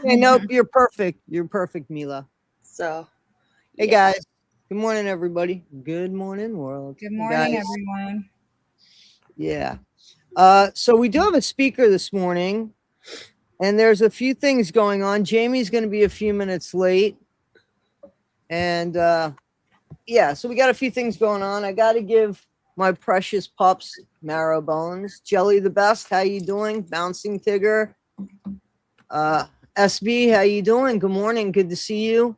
Hey, nope, you're perfect. You're perfect, Mila. So, Hey yeah. guys. Good morning, everybody. Good morning, world. Good Hey morning, guys. everyone. Yeah. So we do have a speaker this morning, and there's a few things going on. Jamie's going to be a few minutes late, and yeah, so we got a few things going on. I got to give my precious pups marrow bones. Jelly the best. How you doing? Bouncing Tigger. Uh, SB, how you doing? Good morning. Good to see you.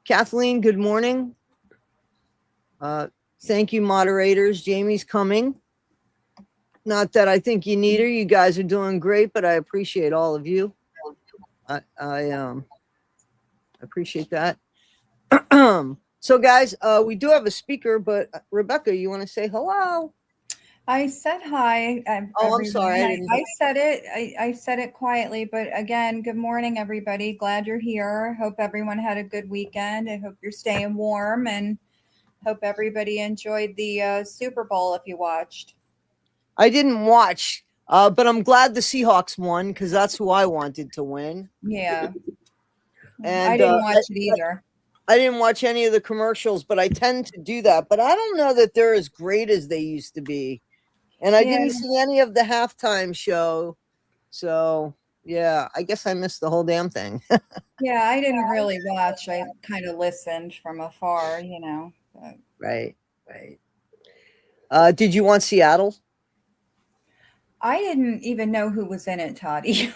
Kathleen, good morning. Uh, thank you, moderators. Jamie's coming. Not that I think you need her. You guys are doing great, but I appreciate all of you. I appreciate that. So, guys, we do have a speaker, but Rebecca, you want to say hello? I said hi, Oh, I'm everyone. sorry. I I, didn't. I said it. I said it quietly, but again, good morning, everybody. Glad you're here. Hope everyone had a good weekend. I hope you're staying warm and hope everybody enjoyed the Super Bowl if you watched. I didn't watch, but I'm glad the Seahawks won because that's who I wanted to win. Yeah, I And didn't watch it either. I didn't watch any of the commercials, but I tend to do that. But I don't know that they're as great as they used to be. And I Yeah, didn't see any of the halftime show. So, yeah, I guess I missed the whole damn thing. yeah, I didn't really watch. I kind of listened from afar. But Right, right. Did you want Seattle? I didn't even know who was in it, Toddie.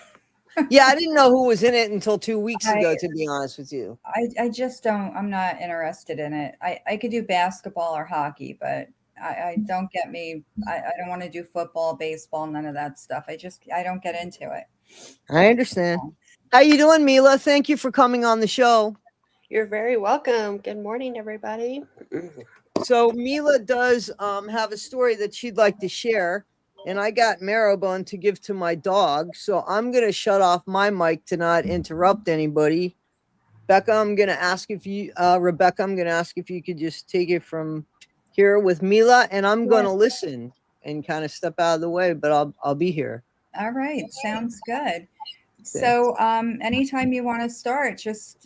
Yeah, I didn't know who was in it until 2 weeks I ago, to be honest with you. I just don't. I'm not interested in it. I could do basketball or hockey, but I don't get me. I don't want to do football, baseball, none of that stuff. I don't get into it. I understand. How you doing, Mila? Thank you for coming on the show. You're very welcome. Good morning, everybody. So Mila does have a story that she'd like to share, and I got Marrowbone to give to my dog. So I'm gonna shut off my mic to not interrupt anybody. Becca, I'm gonna ask if you, Rebecca, I'm gonna ask if you could just take it from here with Mila, and I'm Yeah. gonna listen and kind of step out of the way, but I'll be here. All right. Sounds good. Okay. So, anytime you want to start, just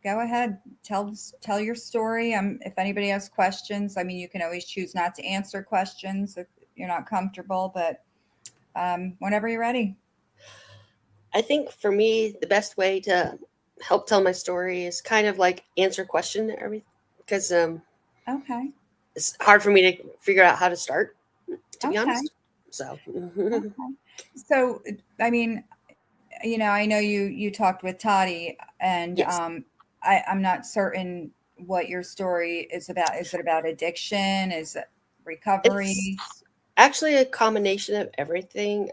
go ahead. Tell your story. If anybody has questions, I mean, you can always choose not to answer questions if you're not comfortable, but whenever you're ready. I think for me, the best way to help tell my story is kind of like answer question everything because Okay. it's hard for me to figure out how to start, to be Okay. honest. So, Okay. So, I mean, I know you talked with Toddie, and yes, I'm not certain what your story is about. Is it about addiction? Is it it's recovery? actually a combination of everything.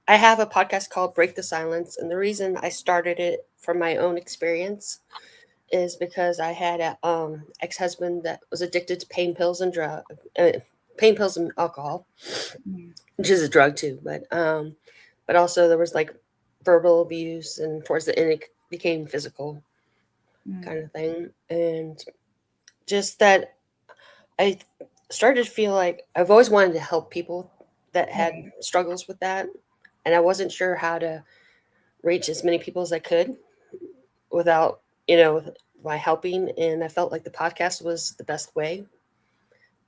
I have a podcast called Break the Silence, and the reason I started it from my own experience is because I had a ex-husband that was addicted to pain pills and alcohol, Mm, which is a drug too. But also there was like verbal abuse, and towards the end it became physical mm, kind of thing, and just that I started to feel like I've always wanted to help people that had right. struggles with that, and I wasn't sure how to reach as many people as I could without by helping, and I felt like the podcast was the best way.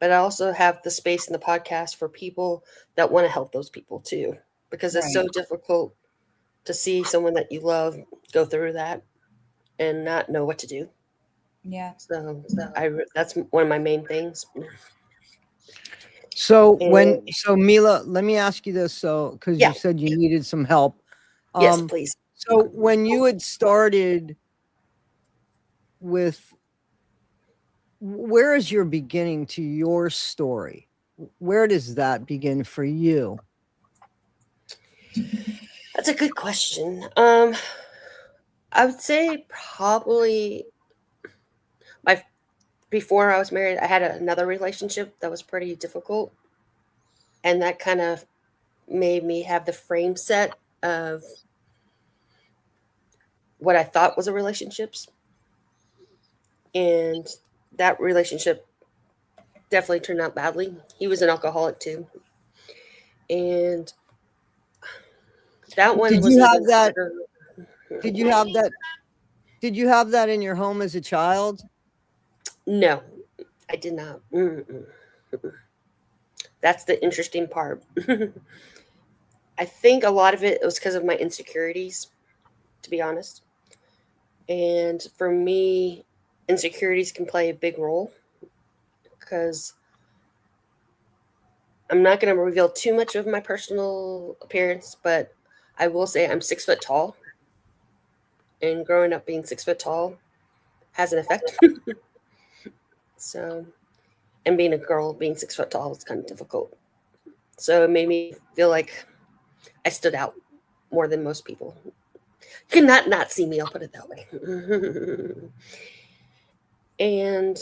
But I also have the space in the podcast for people that want to help those people too, because it's Right. so difficult to see someone that you love go through that and not know what to do. Yeah. So that's one of my main things. And So Mila, let me ask you this. So, because you yeah, said you needed some help. yes, Um, please. so when you had started with, where is your beginning to your story? Where does that begin for you? That's a good question. I would say probably my before I was married, I had another relationship that was pretty difficult, and that kind of made me have the frame set of what I thought was a relationships, and that relationship definitely turned out badly. He was an alcoholic too, and That one Did was you have even that? harder. Did you have that? Did you have that in your home as a child? No, I did not. Mm-mm. That's the interesting part. I think a lot of it was because of my insecurities, to be honest. And for me, insecurities can play a big role because I'm not going to reveal too much of my personal appearance, but I will say I'm 6 foot tall. And growing up being 6 foot tall has an effect. So, and being a girl, being 6 foot tall was kind of difficult. So it made me feel like I stood out more than most people. You could not see me, I'll put it that way. And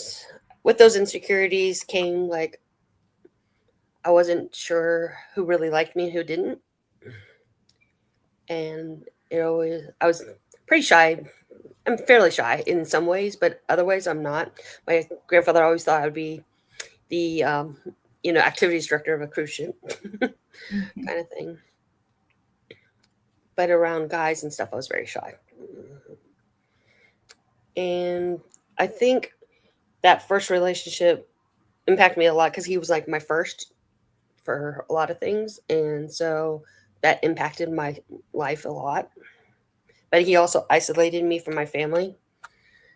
with those insecurities came like I wasn't sure who really liked me and who didn't. And it always I was pretty shy. I'm fairly shy in some ways, but other ways I'm not. My grandfather always thought I would be the activities director of a cruise ship Mhm. kind of thing. But around guys and stuff, I was very shy. And I think that first relationship impacted me a lot because he was like my first for a lot of things. And so that impacted my life a lot. But he also isolated me from my family.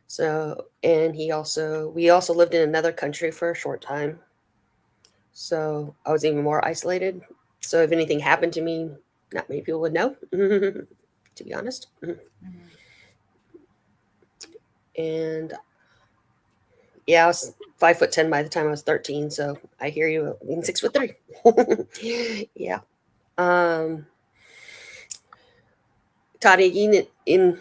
So, and we also lived in another country for a short time. So I was even more isolated. So if anything happened to me, not many people would know, to be honest. Mhm. And yeah, I was 5'10" by the time I was 13. So I hear you being 6'3". Yeah. Um, Toddie, in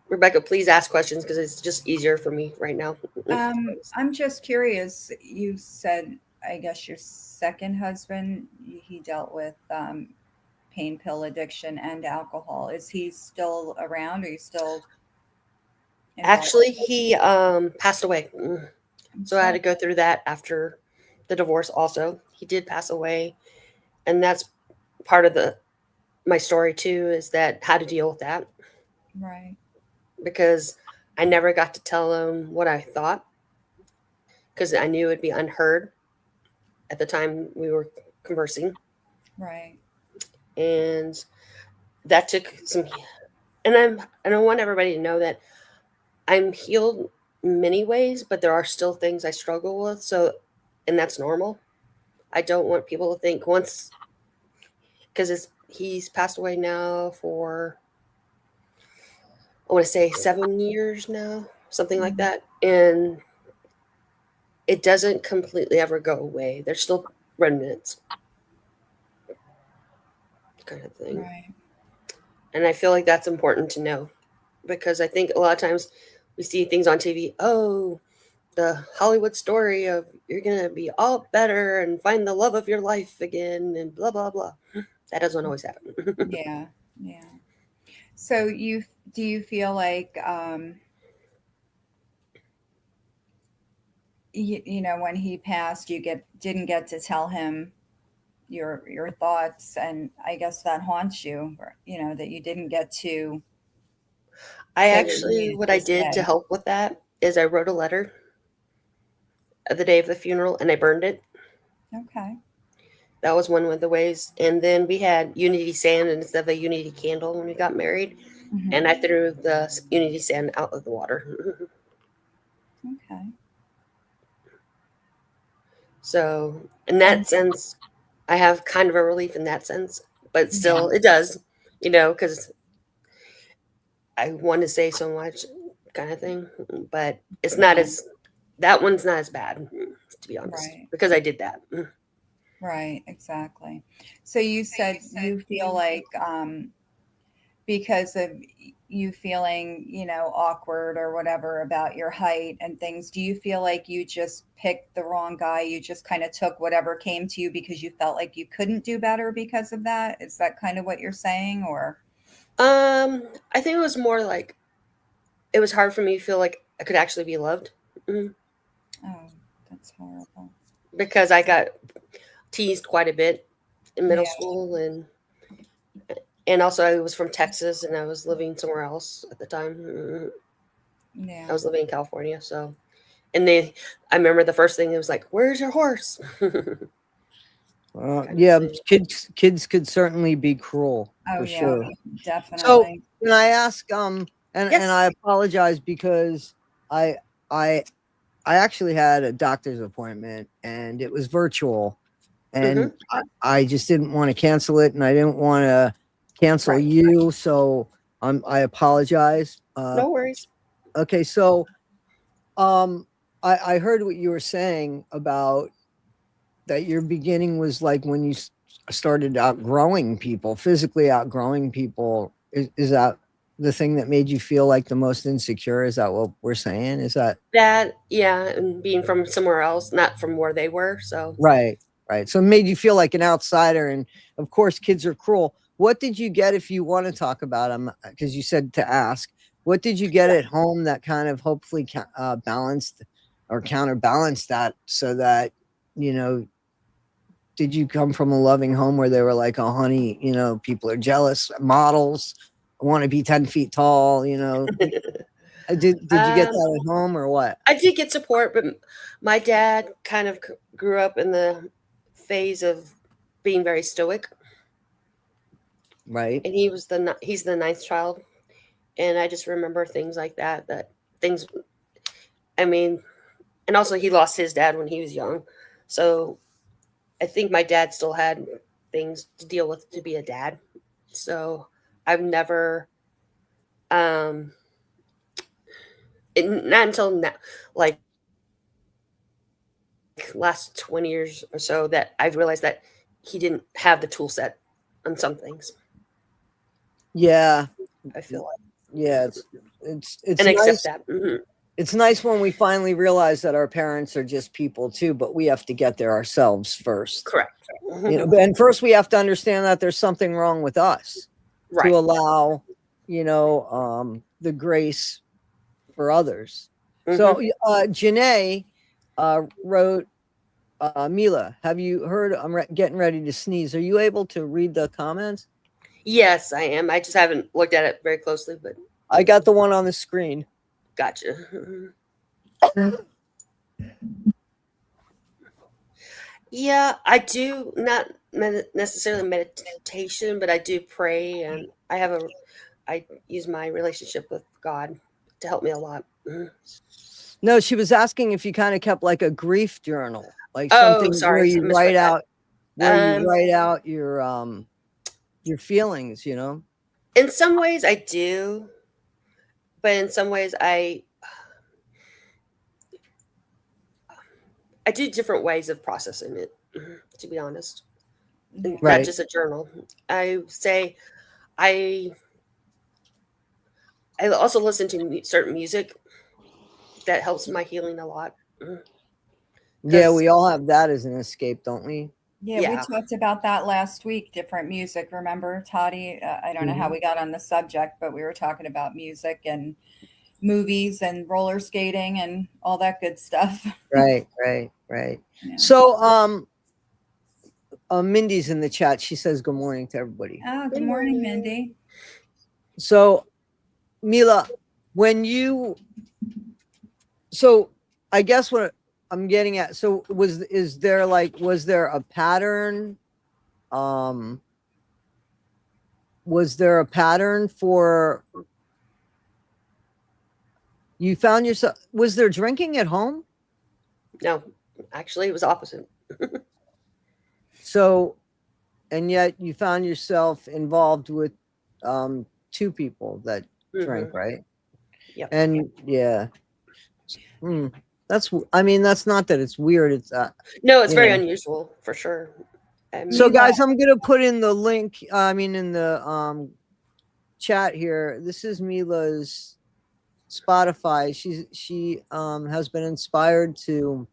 Rebecca, please ask questions because it's just easier for me right now. I'm just curious. You said, I guess your second husband, he dealt with pain pill addiction and alcohol. Is he still around? Are you still involved Actually, with he passed away. him? So I had to go through that after the divorce also. He did pass away, and that's part of the my story too is that how to deal with that Right, because I never got to tell him what I thought because I knew it'd be unheard at the time we were conversing, right. and that took some. And I want everybody to know that I'm healed in many ways, but there are still things I struggle with. So, and that's normal. I don't want people to think once because he's passed away now for I want to say 7 years now, something like Mhm. that, and it doesn't completely ever go away. There's still remnants, kind of thing, Right. and I feel like that's important to know because I think a lot of times we see things on TV. Oh, the Hollywood story of you're gonna be all better and find the love of your life again, and blah blah blah. That doesn't always happen. Yeah, yeah. So do you feel like when he passed, didn't get to tell him your thoughts, and I guess that haunts you, that you didn't get to I say what you actually, needed what to I did to say. help with that is I wrote a letter the day of the funeral and I burned it. Okay. That was one of the ways. And then we had Unity sand instead of a Unity candle when we got married. And Hmm. I threw the Unity sand out of the water. Okay. So, in that And sense, I have kind of a relief in that sense. But yeah, still, it does, because I want to say so much kind of thing. But it's not yeah, that one's not as bad, to be honest, right, because I did that. right, exactly. So you said you feel like because of you feeling, awkward or whatever about your height and things, do you feel like you just picked the wrong guy? You just kind of took whatever came to you because you felt like you couldn't do better because of that? Is that kind of what you're saying, or? I think it was more like it was hard for me to feel like I could actually be loved. Mhm. Oh, that's horrible. Because I got teased quite a bit in middle Yeah. school, and And also, I was from Texas, and I was living somewhere else at the time. Yeah. I was living in California, so and I remember the first thing it was like, "Where's your horse?" Kind of Yeah, thing. kids could certainly be cruel Oh for yeah, sure. So definitely. can I ask, and Yes. I apologize because I I I actually had a doctor's appointment and it was virtual, Hmm. and I just didn't want to cancel it, and I didn't want to cancel Right. you, so I apologize. No worries. Okay, so um, I heard what you were saying about that your beginning was like when you started outgrowing people, physically outgrowing people. Is that the thing that made you feel like the most insecure? Is that what we're saying? Is that That, yeah, and being from somewhere else, not from where they were. So, right? Right. So it made you feel like an outsider. And of course, kids are cruel. What did you get, if you want to talk about them? Because you said to ask, what did you get yeah. at home that kind of hopefully balanced or counterbalanced that so that, you know, did you come from a loving home where they were like, oh, honey, people are jealous, models want to be 10 feet tall, did you get um, that at home or what? I did get support, but my dad kind of grew up in the phase of being very stoic, Right. and he's the ninth child, and I just remember things like that. That things, I mean, and also he lost his dad when he was young, so I think my dad still had things to deal with to be a dad. So I've never, um, not until now, like last 20 years or so, that I've realized that he didn't have the tool set on some things. Yeah. I feel like, Yeah. It's and accept nice. that. Hmm. It's nice when we finally realize that our parents are just people too, but we have to get there ourselves first. Correct. And first we have to understand that there's something wrong with us Right. to allow, the grace for others. So, Hmm. Janae wrote, Mila, have you heard? I'm getting ready to sneeze. Are you able to read the comments? Yes, I am. I just haven't looked at it very closely, but I got the one on the screen. gotcha. Mhm. Yeah, I do not necessarily meditation, but I do pray, and I use my relationship with God to help me a lot. Mhm. No, she was asking if you kind of kept like a grief journal, like Oh, something sorry, I misread that. where you Um, write out your feelings, in some ways, I do, but in some ways, I do different ways of processing it. To be honest, and Yeah. not Right. just a journal. I say I I also listen to certain music that helps my healing a lot. Yeah, Because we all have that as an escape, don't we? Yeah, we yeah, talked about that last week, different music. Remember, Toddie? I don't know how Mhm. we got on the subject, but we were talking about music and movies and roller skating and all that good stuff. Right, right, right. Yeah. So, Mindy's in the chat. She says good morning to everybody. Oh, good good morning, morning. Mindy. So, Mila, when you, so I guess what I'm getting at, so was there a pattern? Um, was there a pattern for you found yourself, was there drinking at home? No, actually, it was opposite. So, and yet you found yourself involved with two people that Hmm. drink, right? Yep. And yeah, hmm, I mean, that's not that it's weird. It's No, it's you very know. unusual for sure. So, Mila, guys, I'm gonna put in the link. I mean, in the chat here. This is Mila's Spotify. She has been inspired to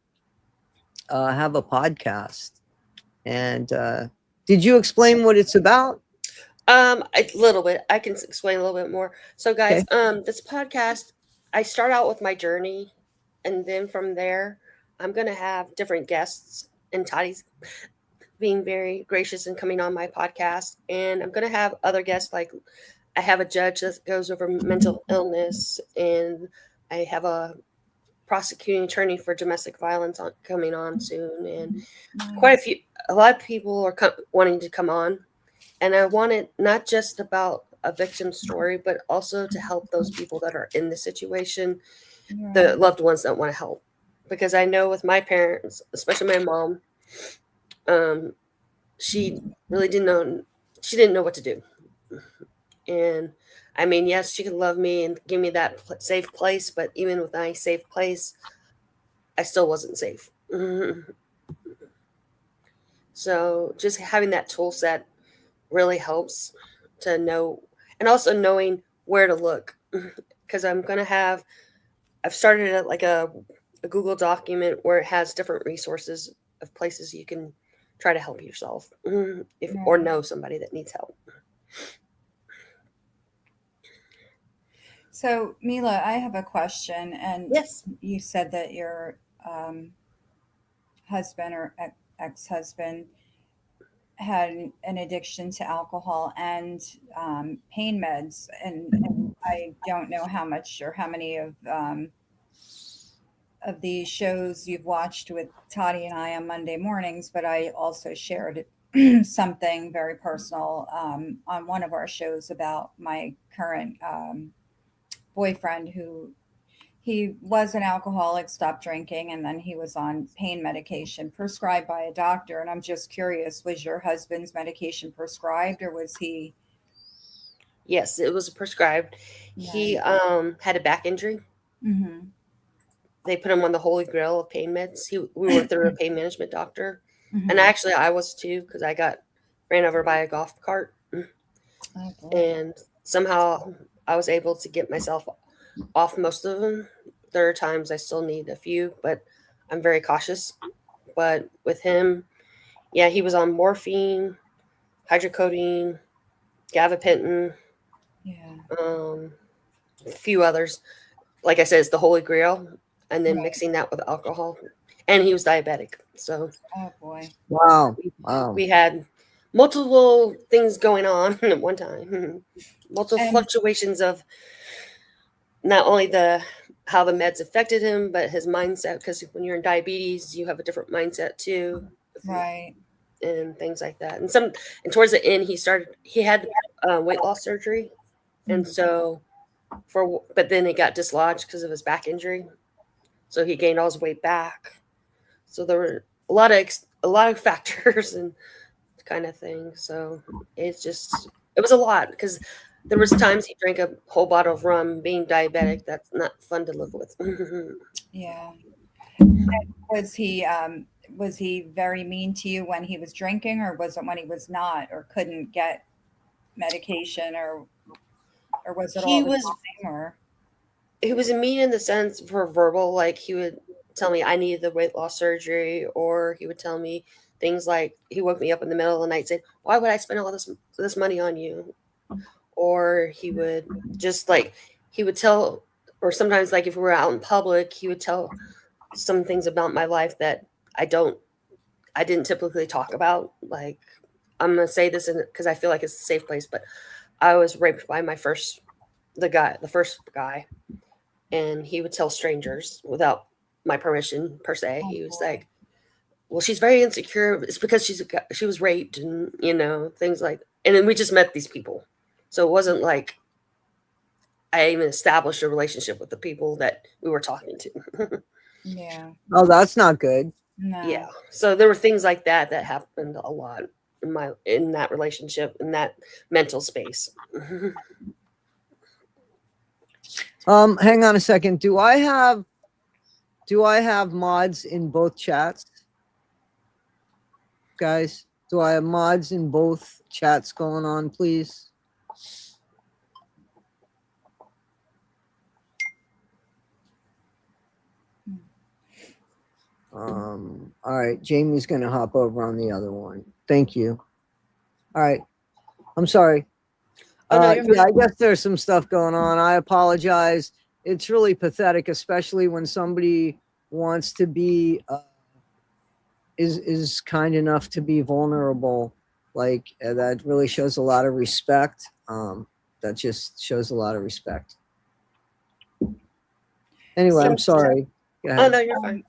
have a podcast. And did you explain what it's about? A little bit. I can explain a little bit more. So, Okay. guys, this podcast, I start out with my journey, and then from there, I'm gonna have different guests. And being very gracious and coming on my podcast. And I'm going to have other guests, like I have a judge that goes over mental illness, and I have a prosecuting attorney for domestic violence coming on soon, and Nice. a lot of people are wanting to come on, and I want it not just about a victim story, but also to help those people that are in the situation, the Yeah. loved ones that want to help, because I know with my parents, especially my mom, she really didn't know what to do. And I mean, yes, she could love me and give me that safe place, but even with my safe place, I still wasn't safe. So just having that tool set really helps to know, and also knowing where to look, because I've started at like a Google document where it has different resources of places you can try to help yourself, if or Right. know somebody that needs help. So, Mila, I have a question. And Yes. you said that your husband or ex-husband had an addiction to alcohol and pain meds. And I don't know how much or how many of these shows you've watched with Toddie and I on Monday mornings, but I also shared something very personal on one of our shows about my current boyfriend who he was an alcoholic, stopped drinking, and then he was on pain medication prescribed by a doctor. And I'm just curious, was your husband's medication prescribed or was he? Yes, it was prescribed. He Right. had a back injury. Mm-hmm. They put him on the holy grail of pain meds. We were through a pain management doctor, and Mm-hmm. actually I was too, because I got ran over by a golf cart, Oh boy. and somehow I was able to get myself off most of them. There are times I still need a few, but I'm very cautious. But with him, yeah, he was on morphine, hydrocodone, gabapentin, Yeah. um, a few others. Like I said, it's the holy grail, and then Right. mixing that with alcohol. And he was diabetic, so Oh boy. Wow. we, Wow. we had multiple things going on at one time, multiple And fluctuations of not only the how the meds affected him, but his mindset. Because when you're in diabetes, you have a different mindset too, right. and things like that. And towards the end, he had weight loss surgery, and Mm. so but then it got dislodged because of his back injury. So he gained all his weight back. So there were a lot of factors and kind of thing. So it was a lot, because there was times he drank a whole bottle of rum. Being diabetic, that's not fun to live with. Yeah. Was he very mean to you when he was drinking, or was it when he was not, or couldn't get medication, or was it all he the was time, or? he was mean in the sense for verbal, like he would tell me I needed the weight loss surgery, or he would tell me things like he woke me up in the middle of the night saying, "Why would I spend all this money on you?" Or he would just like he would tell, or sometimes like if we were out in public, he would tell some things about my life that I don't I didn't typically talk about. Like, I'm gonna say this because I feel like it's a safe place, but I was raped by the first guy, and he would tell strangers without my permission per se. Oh He was boy. like, "Well, she's very insecure. It's because she was raped, and things like." And then we just met these people, so it wasn't like I even established a relationship with the people that we were talking to. Yeah. Oh, that's not good. Yeah, No. so there were things like that that happened a lot in that relationship, in that mental space. Hang on a second. Do I have mods in both chats? Guys, do I have mods in both chats going on, please? All right, Jamie's gonna hop over on the other one. Thank you. All right. I'm sorry. Oh no, you're Yeah, fine. I guess there's some stuff going on. I apologize. It's really pathetic, especially when somebody wants to be is kind enough to be vulnerable, like that really shows a lot of respect. That just shows a lot of respect. Anyway, I'm sorry. Go Oh ahead. no, you're fine.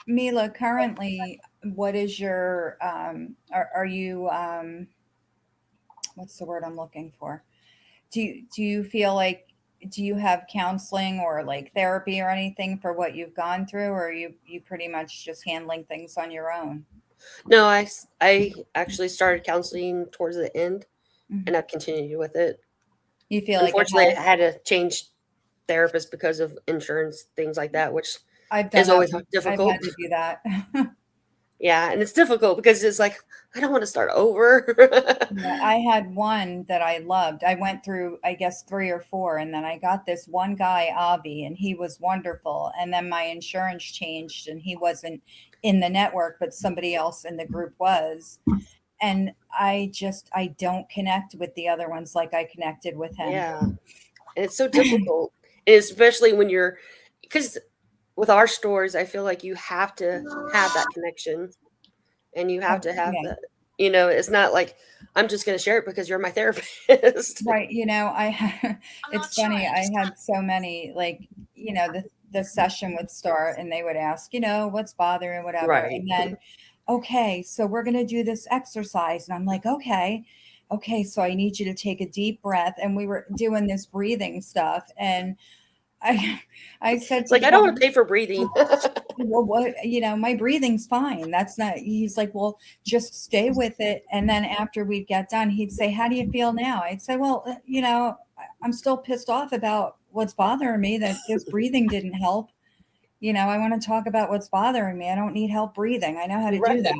Mila, currently, what is your are you what's the word I'm looking for? Do you feel like, do you have counseling or like therapy or anything for what you've gone through, or are you pretty much just handling things on your own? No, I actually started counseling towards the end, Mhm. and I've continued with it. You feel like it Unfortunately, has, I had to change therapists because of insurance, things like that, which I've done is that. always I've difficult. had to do that. Yeah, and it's difficult because it's like I don't want to start over. Yeah, I had one that I loved. I went through, I guess, three or four, and then I got this one guy, Avi, and he was wonderful. And then my insurance changed, and he wasn't in the network, but somebody else in the group was. And I don't connect with the other ones like I connected with him. Yeah, and it's so difficult, and especially when you're because with our stores, I feel like you have to have that connection, and you have Oh, to have yeah. that. It's not like I'm just going to share it because you're my therapist. Right. It's funny. I had so many, like, the session would start and they would ask, what's bothering, whatever. Right. And then, okay, so we're going to do this exercise. And I'm like, okay. Okay. So I need you to take a deep breath. And we were doing this breathing stuff. And I, I said It's to like I don't want John, to pay for breathing. well, what, my breathing's fine. That's not, he's like, well, just stay with it. And then after we'd get done, he'd say, how do you feel now? I'd say, well, I'm still pissed off about what's bothering me, that this breathing didn't help. I want to talk about what's bothering me. I don't need help breathing. I know how to do Right. that.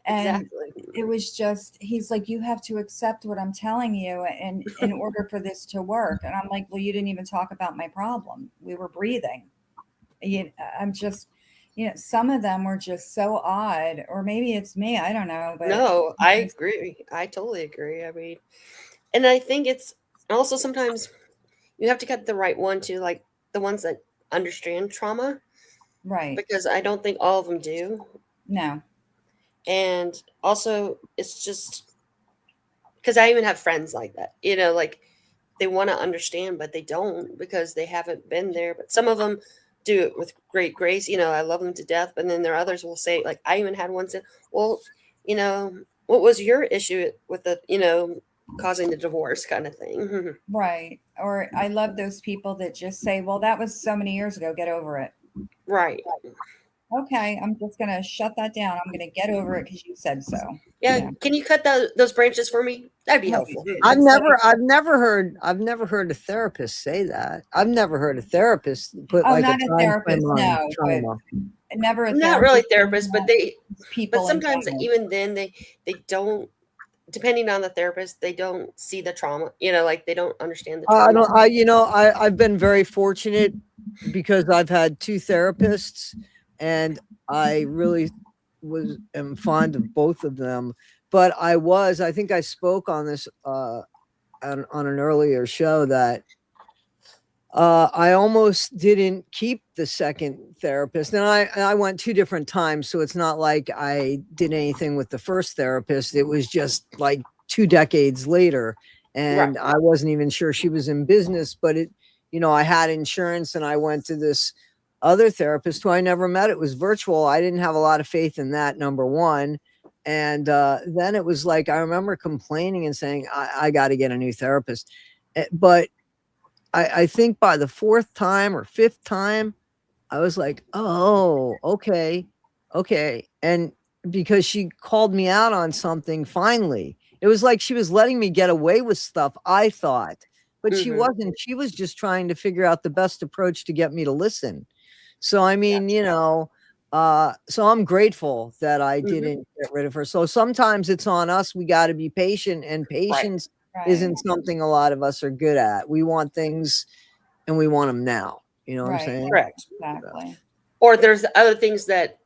And Exactly. it was just, he's like, you have to accept what I'm telling you and in order for this to work. And I'm like, well, you didn't even talk about my problem. We were breathing. I'm just, some of them were just so odd, or maybe it's me. I don't know, but No, I agree. I totally agree. I mean, and I think it's also sometimes you have to get the right one too, like the ones that understand trauma, right. because I don't think all of them do. No. And also, it's just because I even have friends like that, like they want to understand, but they don't because they haven't been there. But some of them do it with great grace. I love them to death. But then there are others will say, like, I even had one say, well, what was your issue with causing the divorce kind of thing? Right. Or I love those people that just say, well, that was so many years ago. Get over it. Right. Okay. I'm just going to shut that down. I'm going to get over it because you said so. Yeah. Can you cut those branches for me? That'd be Right. helpful. I've It's like, never heard a therapist say that. I've never heard a therapist put oh, like a not a time frame therapist. on No, but trauma. never a Not really therapist. therapists, but People in sometimes general. even then they don't, depending on the therapist, they don't see the trauma, like they don't understand the I trauma. don't. I've been very fortunate because I've had two therapists, and I really am fond of both of them. But I think I spoke on this on an earlier show that I almost didn't keep the second therapist. And I went two different times. So it's not like I did anything with the first therapist. It was just like 2 decades later. Right. And I wasn't even sure she was in business, but I had insurance and I went to this other therapist who I never met. It was virtual. I didn't have a lot of faith in that, number one. And then it was like, I remember complaining and saying, I got to get a new therapist. But I think by the fourth time or fifth time, I was like, oh, okay. Okay. And because she called me out on something finally, it was like she was letting me get away with stuff, I thought, but she Mm-hmm. wasn't. She was just trying to figure out the best approach to get me to listen. So, I Yeah. mean, so I'm grateful that I Mm-hmm. didn't get rid of her. So sometimes it's on us. We got to be patient, and Right. patience Right. isn't something a lot of us are good at. We want things and we want them now. You know what I'm Right. saying? Correct. Exactly. Or there's other things that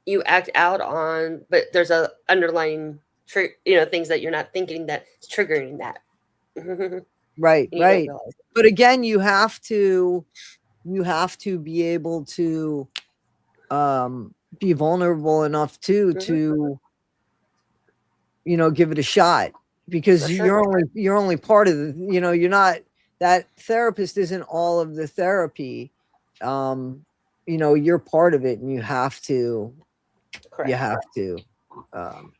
you act out on, but there's a underlying things that you're not thinking that's triggering that. And Right, you don't right. realize it. But again, you have to be able to be vulnerable enough too to give it a shot, because For sure. you're only part of the, you're not, that therapist isn't all of the therapy. You're part of it, and you have to Correct. um,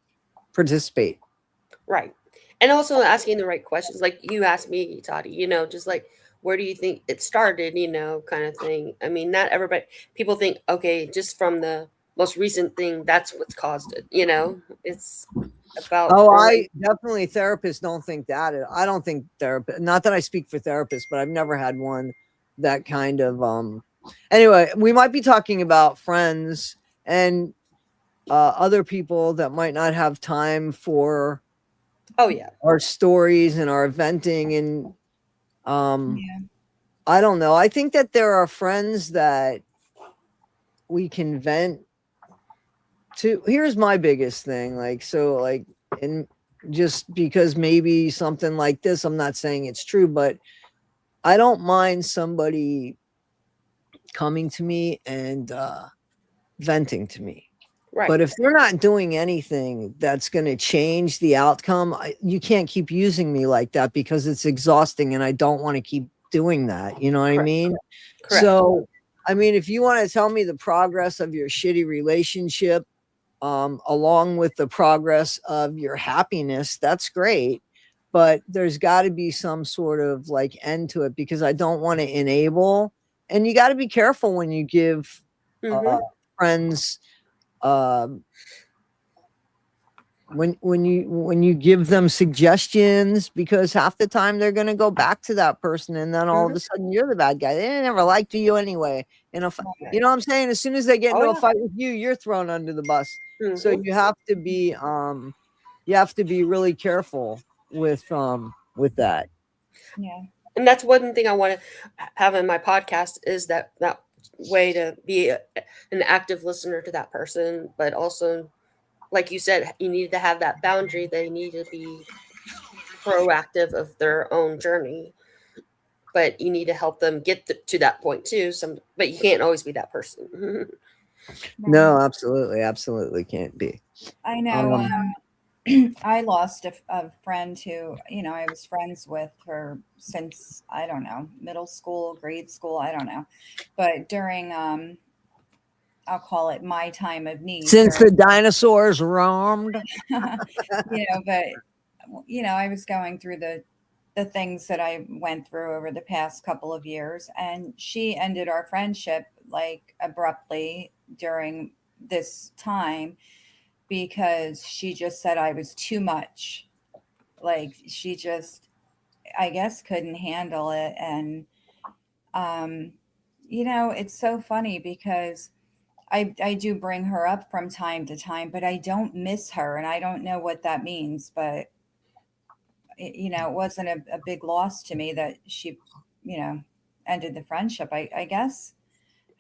participate. Right. And also asking the right questions. Like you asked me, Toddie, just like, where do you think it started, kind of thing. I mean, not everybody, people think, okay, just from the most recent thing, that's what's caused it. It's about Oh, growing. I definitely, therapists don't think that. I don't think therapist, not that I speak for therapists, but I've never had one that kind of, anyway, we might be talking about friends and other people that might not have time for Oh, yeah. our stories and our venting. And Yeah. I don't know. I think that there are friends that we can vent to. Here's my biggest thing. And just because maybe something like this, I'm not saying it's true, but I don't mind somebody coming to me and venting to me. Right. But if they're not doing anything that's going to change the outcome, you can't keep using me like that, because it's exhausting and I don't want to keep doing that. You know what I Correct. mean? Correct. So, I mean, if you want to tell me the progress of your shitty relationship, along with the progress of your happiness, that's great. But there's got to be some sort of like end to it, because I don't want to enable. And you got to be careful when you give Mm-hmm. friends, um, when you give them suggestions, because half the time they're going to go back to that person, and then all of Mm-hmm. a sudden you're the bad guy. They never liked you anyway. And if you Right. know what I'm saying, as soon as they get Oh, into a yeah. fight with you, you're thrown under the bus. So Mm-hmm. you have to be really careful with that. Yeah. And that's one thing I want to have in my podcast is that way to be an active listener to that person, but also, like you said, you need to have that boundary. They need to be proactive of their own journey, but you need to help them get to that point too. But you can't always be that person. No, Right. absolutely can't be. I know. Um, I lost a friend who, I was friends with her since, I don't know, middle school, grade school, I don't know. But during, I'll call it my time of need, since the dinosaurs roamed. but I was going through the things that I went through over the past couple of years, and she ended our friendship like abruptly during this time because she just said I was too much. Like she just, I guess, couldn't handle it. And um it's so funny because I do bring her up from time to time, but I don't miss her, and I don't know what that means. But it wasn't a big loss to me that she, you know, ended the friendship. I guess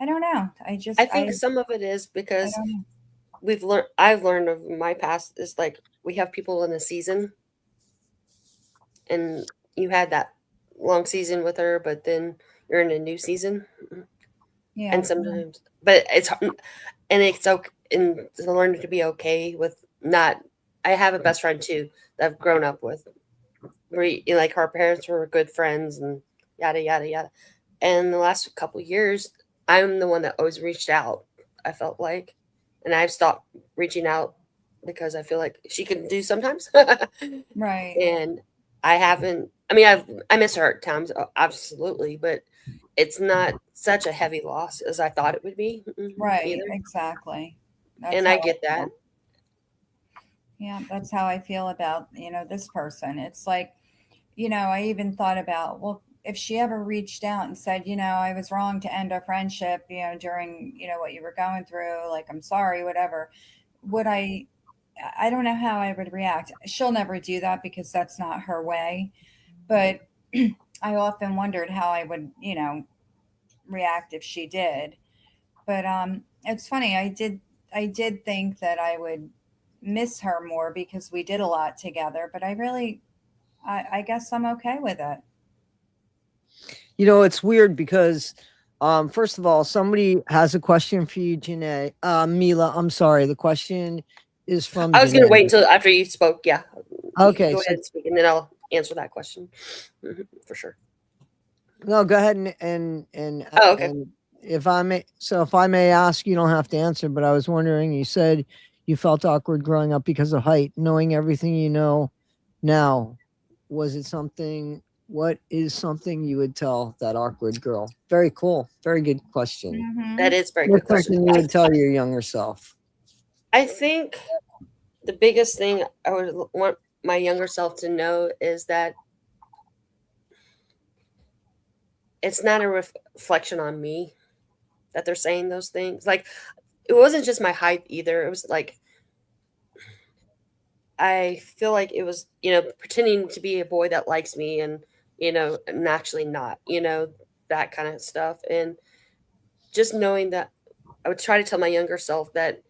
I don't know. I think some of it is I because don't know. I've learned of my past is like we have people in a season, and you had that long season with her, but then you're in a new season, Yeah, and sometimes, but it's okay, and to learn to be okay with not. I have a best friend too that I've grown up with. Like our parents were good friends and yada yada yada. And the last couple years, I'm the one that always reached out. I felt like, and I've stopped reaching out because I feel like she can do sometimes, right, and I haven't. I mean, I miss her at times, absolutely, but it's not such a heavy loss as I thought it would be right, either. exactly. That's And how I I get that. feel. Yeah, that's how I feel about this person. It's like, I even thought about, well, if she ever reached out and said, I was wrong to end our friendship, during, what you were going through, like, I'm sorry, whatever, would I don't know how I would react. She'll never do that because that's not her way. But I often wondered how I would, react if she did. But it's funny. I did think that I would miss her more because we did a lot together. But I guess I'm okay with it. It's weird because First of all, somebody has a question for you, Janae. Mila, I'm sorry. The question is from I was going to Janae. wait until after you spoke. Yeah. Okay, Go so ahead and speak, and then I'll answer that question. For sure. no, go ahead Oh, okay. and if I may ask, you don't have to answer, but I was wondering, you said you felt awkward growing up because of height, knowing everything you know now. Was it something, what is something you would tell that awkward girl? Very cool. Very good question. Mhm. That is a very good What's question. something you would tell your younger self? I think the biggest thing I would want my younger self to know is that it's not a reflection on me that they're saying those things. Like, it wasn't just my height either. It was like, I feel like it was, pretending to be a boy that likes me and actually not, that kind of stuff. And just knowing that I would try to tell my younger self that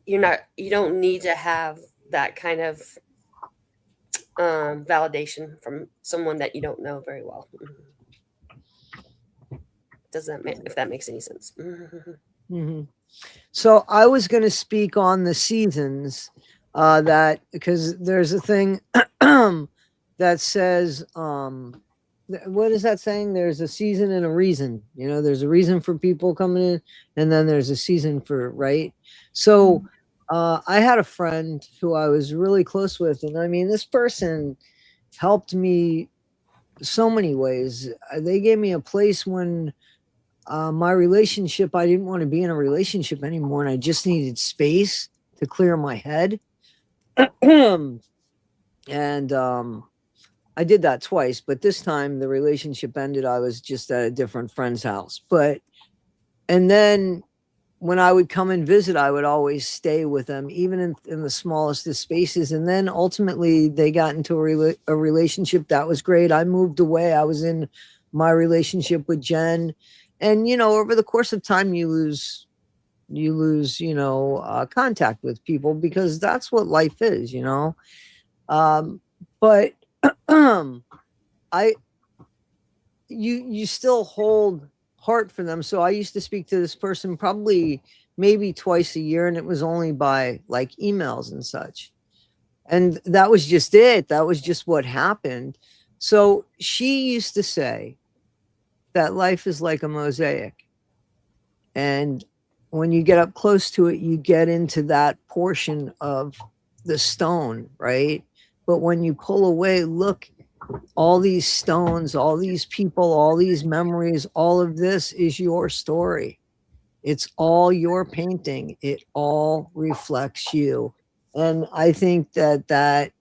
you don't need to have that kind of validation from someone that you don't know very well. Does that make, if that makes any sense? Mm-hmm. So I was going to speak on the seasons, that because there's a thing that says, what is that saying? There's a season and a reason. There's a reason for people coming in, and then there's a season for, right? So I had a friend who I was really close with, and I mean, this person helped me so many ways. They gave me a place when my relationship, I didn't want to be in a relationship anymore, and I just needed space to clear my head. And I did that twice, but this time the relationship ended. I was just at a different friend's house. And then when I would come and visit, I would always stay with them, even in the smallest of spaces. And then ultimately they got into a relationship that was great. I moved away. I was in my relationship with Jen. And, over the course of time, you lose, contact with people, because that's what life is, but you still hold heart for them. So I used to speak to this person probably maybe twice a year, and it was only by like emails and such. And that was just it. That was just what happened. So she used to say that life is like a mosaic. And when you get up close to it, you get into that portion of the stone, right? But when you pull away, look, all these stones, all these people, all these memories, all of this is your story. It's all your painting. It all reflects you. And I think that's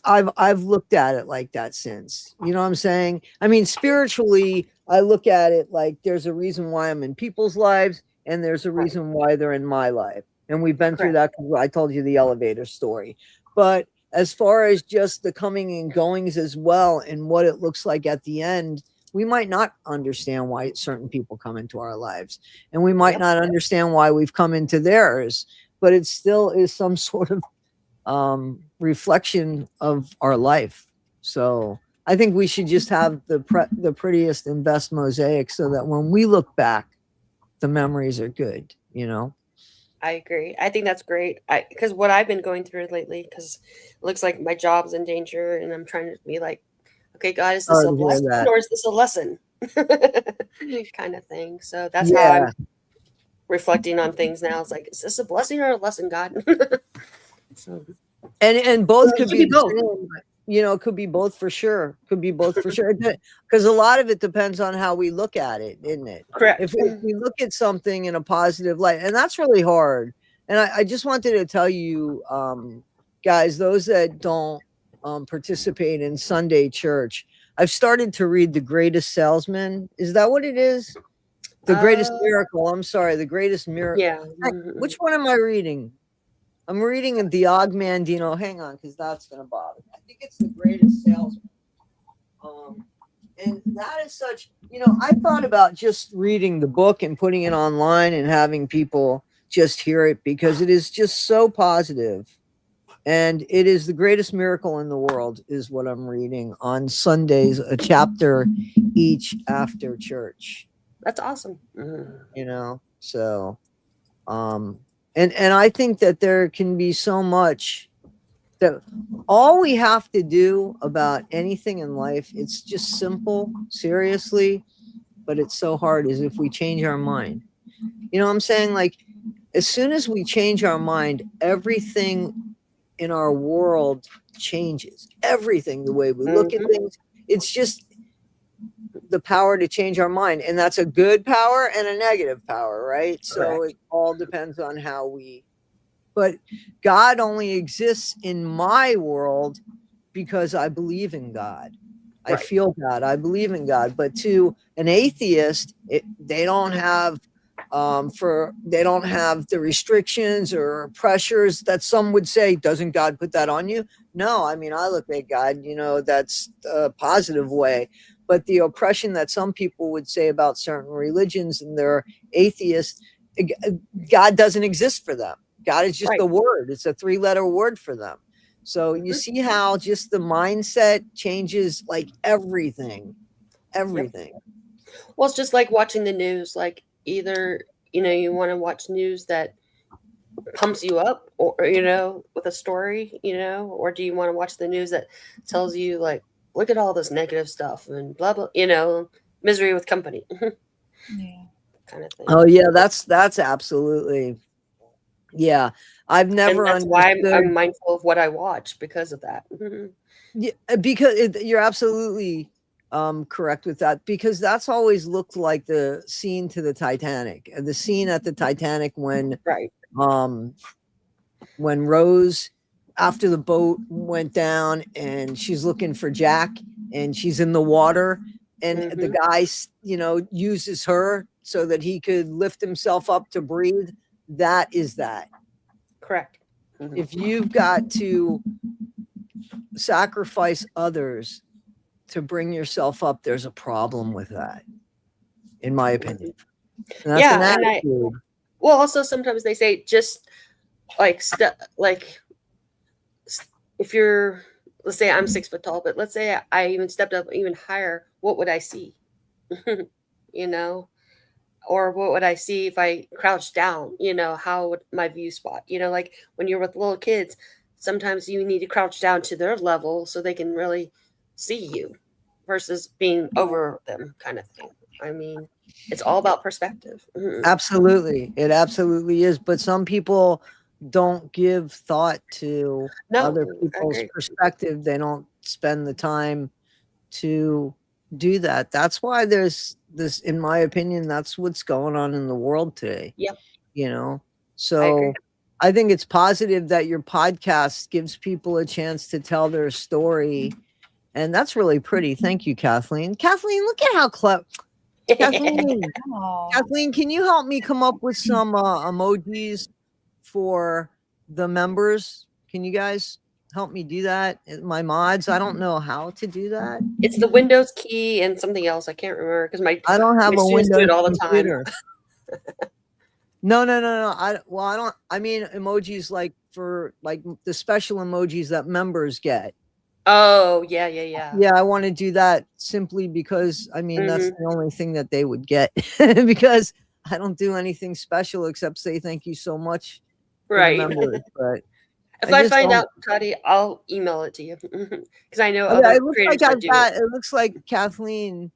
I've looked at it like that since. You know what I'm saying? I mean, spiritually, I look at it like there's a reason why I'm in people's lives, and there's a reason why they're in my life. And we've been through that. I told you the elevator story. But as far as just the coming and goings as well, and what it looks like at the end, we might not understand why certain people come into our lives, and we might not understand why we've come into theirs, but it still is some sort of reflection of our life. So I think we should just have the prettiest and best mosaic, so that when we look back, the memories are good, I agree. I think that's great. Because what I've been going through lately, because it looks like my job's in danger, and I'm trying to be like, okay, God, is this a blessing or is this a lesson? Kind of thing. So that's how I'm reflecting on things now. It's like, is this a blessing or a lesson, God? So, and both could be both. It could be both for sure. Could be both for sure. Because a lot of it depends on how we look at it, isn't it? Correct. If we look at something in a positive light, and that's really hard. And I just wanted to tell you, guys, those that don't participate in Sunday church, I've started to read The Greatest Salesman. Is that what it is? The Greatest Miracle. I'm sorry, The Greatest Miracle. Yeah. Which one am I reading? I'm reading the Ogmandino. Hang on, because that's going to bother me. I think it's The Greatest Salesman. And that is such, I thought about just reading the book and putting it online and having people just hear it, because it is just so positive. And it is the greatest miracle in the world, is what I'm reading on Sundays, a chapter each after church. That's awesome. Mhm. You know, so and I think that there can be so much that all we have to do about anything in life, it's just simple, seriously, but it's so hard, is if we change our mind. You know what I'm saying? Like, as soon as we change our mind, everything in our world changes. Everything, the way we look at things, it's just the power to change our mind. And that's a good power and a negative power, right? So it all depends on how we, but God only exists in my world because I believe in God. I feel God. I believe in God. But to an atheist, they don't have they don't have the restrictions or pressures that some would say, doesn't God put that on you? No, I mean, I look at God, you know, that's a positive way. But the oppression that some people would say about certain religions, and they're atheists, God doesn't exist for them. God is just a word. It's a 3-letter word for them. So you see how just the mindset changes, like everything. Well, it's just like watching the news. Like, either, you know, you want to watch news that pumps you up, or, you know, with a story, you know, or do you want to watch the news that tells you, like, look at all this negative stuff and blah blah, you know, misery with company. Yeah. Kind of thing. Oh yeah, that's absolutely, yeah. I've never And that's why understood. I'm mindful of what I watch because of that. Yeah, because you're absolutely correct with that, because that's always looked like the scene to the Titanic, the scene at the Titanic when when Rose, after the boat went down and she's looking for Jack and she's in the water, and the guy, you know, uses her so that he could lift himself up to breathe. That is that. Correct. If you've got to sacrifice others to bring yourself up, there's a problem with that, in my opinion. And that's an attitude. Well, also sometimes they say, just like if you're, let's say I'm 6 foot tall, but let's say I even stepped up even higher, what would I see? You know, or what would I see if I crouched down? You know, how would my view spot? You know, like when you're with little kids, sometimes you need to crouch down to their level so they can really see you, versus being over them, kind of thing. I mean, it's all about perspective. Absolutely. It absolutely is. But some people don't give thought to other people's perspective. They don't spend the time to do that. That's why there's this, in my opinion, that's what's going on in the world today. Yep. You know, so I think it's positive that your podcast gives people a chance to tell their story. And that's really pretty. Thank you, Kathleen. Kathleen, look at how clever. Kathleen, can you help me come up with some emojis for the members? Can you guys help me do that? My mods, I don't know how to do that. It's the Windows key and something else. I can't remember because I don't have a Windows do it all the computer. time. No. I don't. I mean, emojis like for like the special emojis that members get. Oh, yeah. Yeah, I want to do that simply because, I mean, that's the only thing that they would get, because I don't do anything special except say thank you so much for the members. But if I find out, Toddie, I'll email it to you, because I know other creators that do it. It looks like Kathleen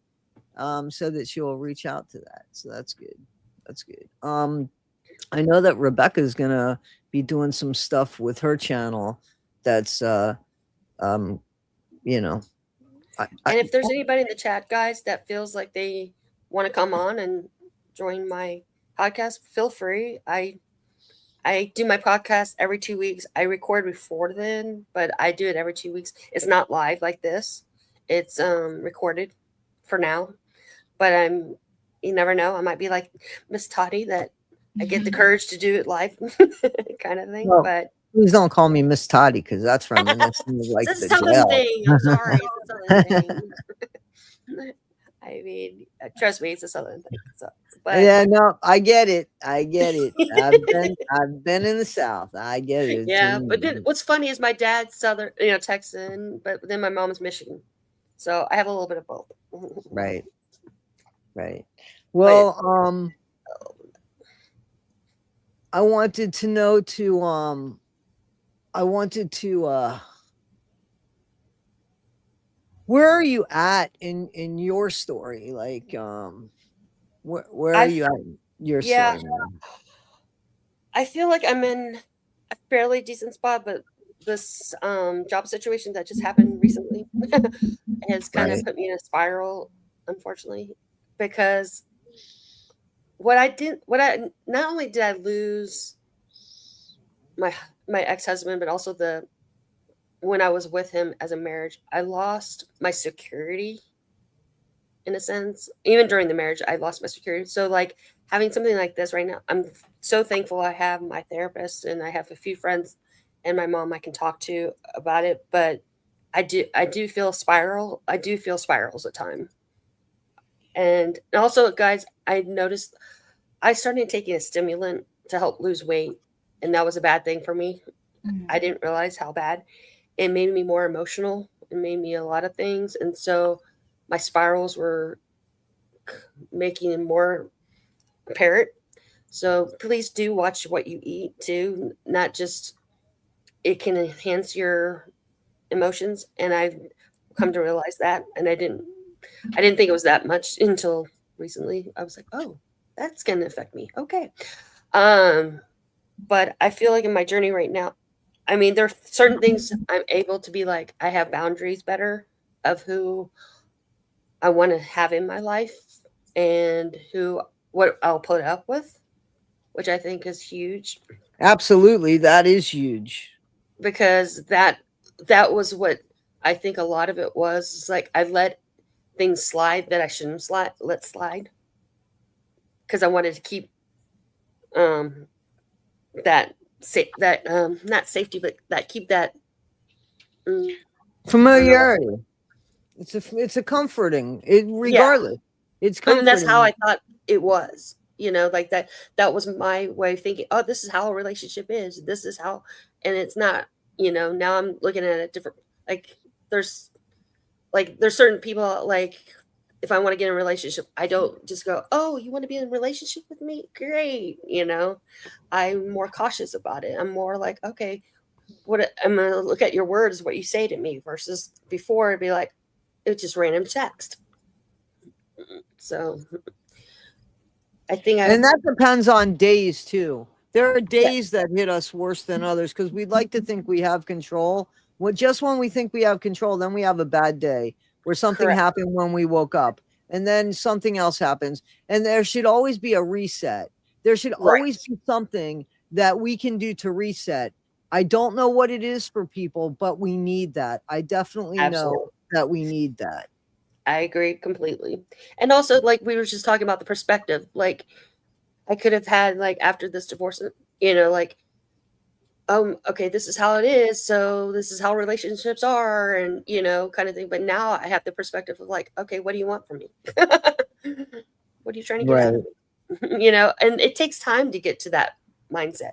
said that she will reach out to that, so that's good. That's good. I know that Rebecca's gonna be doing some stuff with her channel. That's you know, and if there's anybody in the chat, guys, that feels like they want to come on and join my podcast, feel free. I do my podcast every 2 weeks. I record before then, but I do it every 2 weeks. It's not live like this. It's recorded for now. But you never know. I might be like Miss Toddie, that I get the courage to do it live kind of thing. Well, but please don't call me Miss Toddie, because that's reminiscent of like it's a the Southern jail. thing. I'm sorry. It's a Southern thing. I mean, trust me, it's a Southern thing. So, But Yeah, no, I get it. I get it. I've been in the South. I get it. yeah, but then what's funny is my dad's Southern, Texan, but then my mom's Michigan. So I have a little bit of both. Right. Right. But Well, I wanted to know where are you at in your story? Like, where are I, you at in your yeah, story now? I feel like I'm in a fairly decent spot, but this job situation that just happened recently has kind of Right. put me in a spiral, unfortunately, because not only did I lose my my ex-husband, but also when I was with him as a marriage, I lost my security in a sense. Even during the marriage, I lost my security. So like having something like this right now, I'm so thankful I have my therapist and I have a few friends and my mom I can talk to about it. But I do feel spiral. I do feel spirals at times. And also, guys, I noticed I started taking a stimulant to help lose weight, and that was a bad thing for me. I didn't realize how bad. It made me more emotional. It made me a lot of things, and so my spirals were making it more apparent. So please do watch what you eat too, not just it can enhance your emotions. And I've come to realize that, and I didn't think it was that much until recently. I was like, oh, that's gonna affect me. Okay. Um, but I feel like in my journey right now, I mean, there are certain things I'm able to be like, I have boundaries better of who I want to have in my life and what I'll put up with, which I think is huge Absolutely, that is huge. because that was what I think a lot of it was. It's like I let things slide that I shouldn't let slide because I wanted to keep um not safety, but that keep that mm, I don't know. Familiarity. It's a comforting. It Yeah, regardless. It's I mean that's how comforting. I thought it was. Like that was my way of thinking. Oh, this is how a relationship is. This is how, and it's not. Now I'm looking at it different. Like there's there's certain people like if I want to get in a relationship, I don't just go, "Oh, you want to be in a relationship with me? Great." I'm more cautious about it. I'm more like, "Okay, I'm going to look at your words, what you say to me versus before it'd be like it's just random text." So, I think And that depends on days too. There are yeah, days that hit us worse than others because we'd like to think we have control. Just when we think we have control, then we have a bad day where something correct. happened when we woke up, and then something else happens. And there should always be a reset. There should always Right. be something that we can do to reset. I don't know what it is for people, but we need that. I definitely know Absolutely. that we need that. I agree completely. And also like we were just talking about the perspective. Like I could have had like after this divorce, like okay, this is how it is. So this is how relationships are, and kind of thing. But now I have the perspective of like, okay, what do you want from me? What are you trying to get out of Right. me? And it takes time to get to that mindset.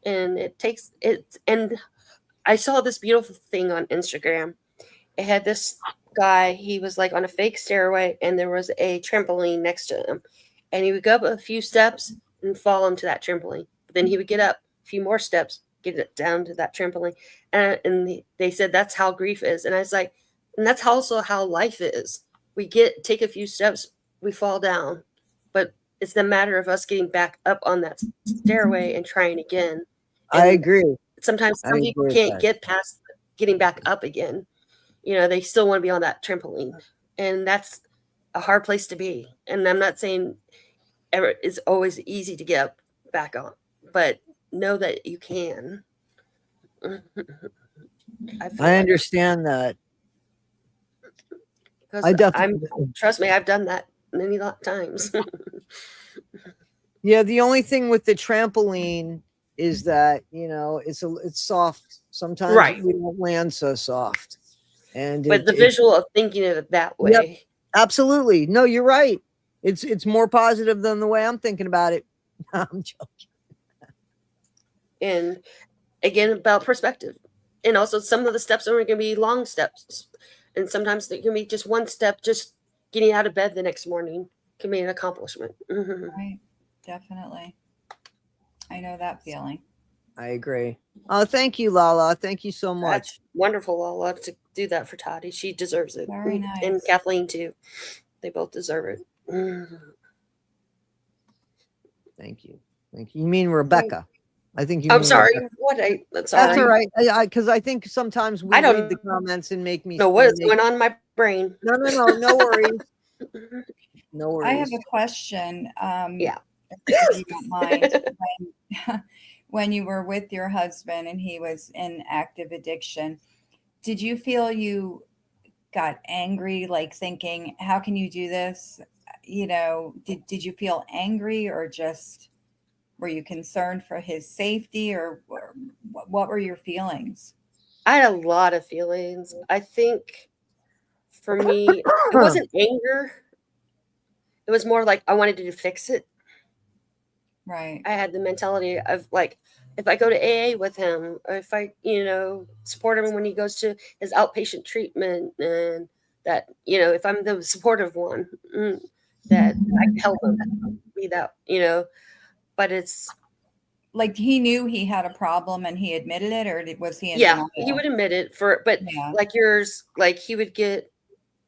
And it takes it. And I saw this beautiful thing on Instagram. It had this guy, he was like on a fake stairway, and there was a trampoline next to him. And he would go up a few steps and fall into that trampoline. But then he would get up a few more steps, get it down to that trampoline. And they said that's how grief is. And I was like, and that's also how life is. We take a few steps, we fall down. But it's the matter of us getting back up on that stairway and trying again. I And agree. sometimes I some agree people with can't that. get past getting back up again. They still want to be on that trampoline. And that's a hard place to be. And I'm not saying it's always easy to get up back on, but know that you can. I feel I like understand that. because I definitely. trust me, I've done that many times. Yeah, the only thing with the trampoline is that it's soft. Sometimes Right. we don't land so soft, and But the it visual of thinking of it that yep, way, absolutely. No, you're right. It's more positive than the way I'm thinking about it. I'm joking. And again, about perspective. And also, some of the steps are going to be long steps. And sometimes they can be just one step, just getting out of bed the next morning can be an accomplishment. Right. Definitely. I know that feeling. I agree. Oh, thank you, Lala. Thank you so That's much. wonderful. I'll love to do that for Toddie. She deserves it. Very And nice. Kathleen, too. They both deserve it. Thank you. Thank you. You mean Rebecca? I think you I'm mean sorry. Rebecca. What? That's That's sorry. all right. Because I think sometimes we I don't read the comments and make me know what is make- going on in my brain. No worries. No I have worries. a question. Yeah. If you don't mind. When you were with your husband and he was in active addiction, did you feel you got angry, like thinking, how can you do this? You know, did you feel angry, or just were you concerned for his safety, or what were your feelings? I had a lot of feelings. I think for me, it wasn't anger. It was more like I wanted to fix it. Right. I had the mentality of like, if I go to AA with him, or if I, support him when he goes to his outpatient treatment, and that, if I'm the supportive one, that I can help him be that, but it's, Like he knew he had a problem and he admitted it, or was he in yeah, he denial? would admit it but Yeah. like yours, like he would get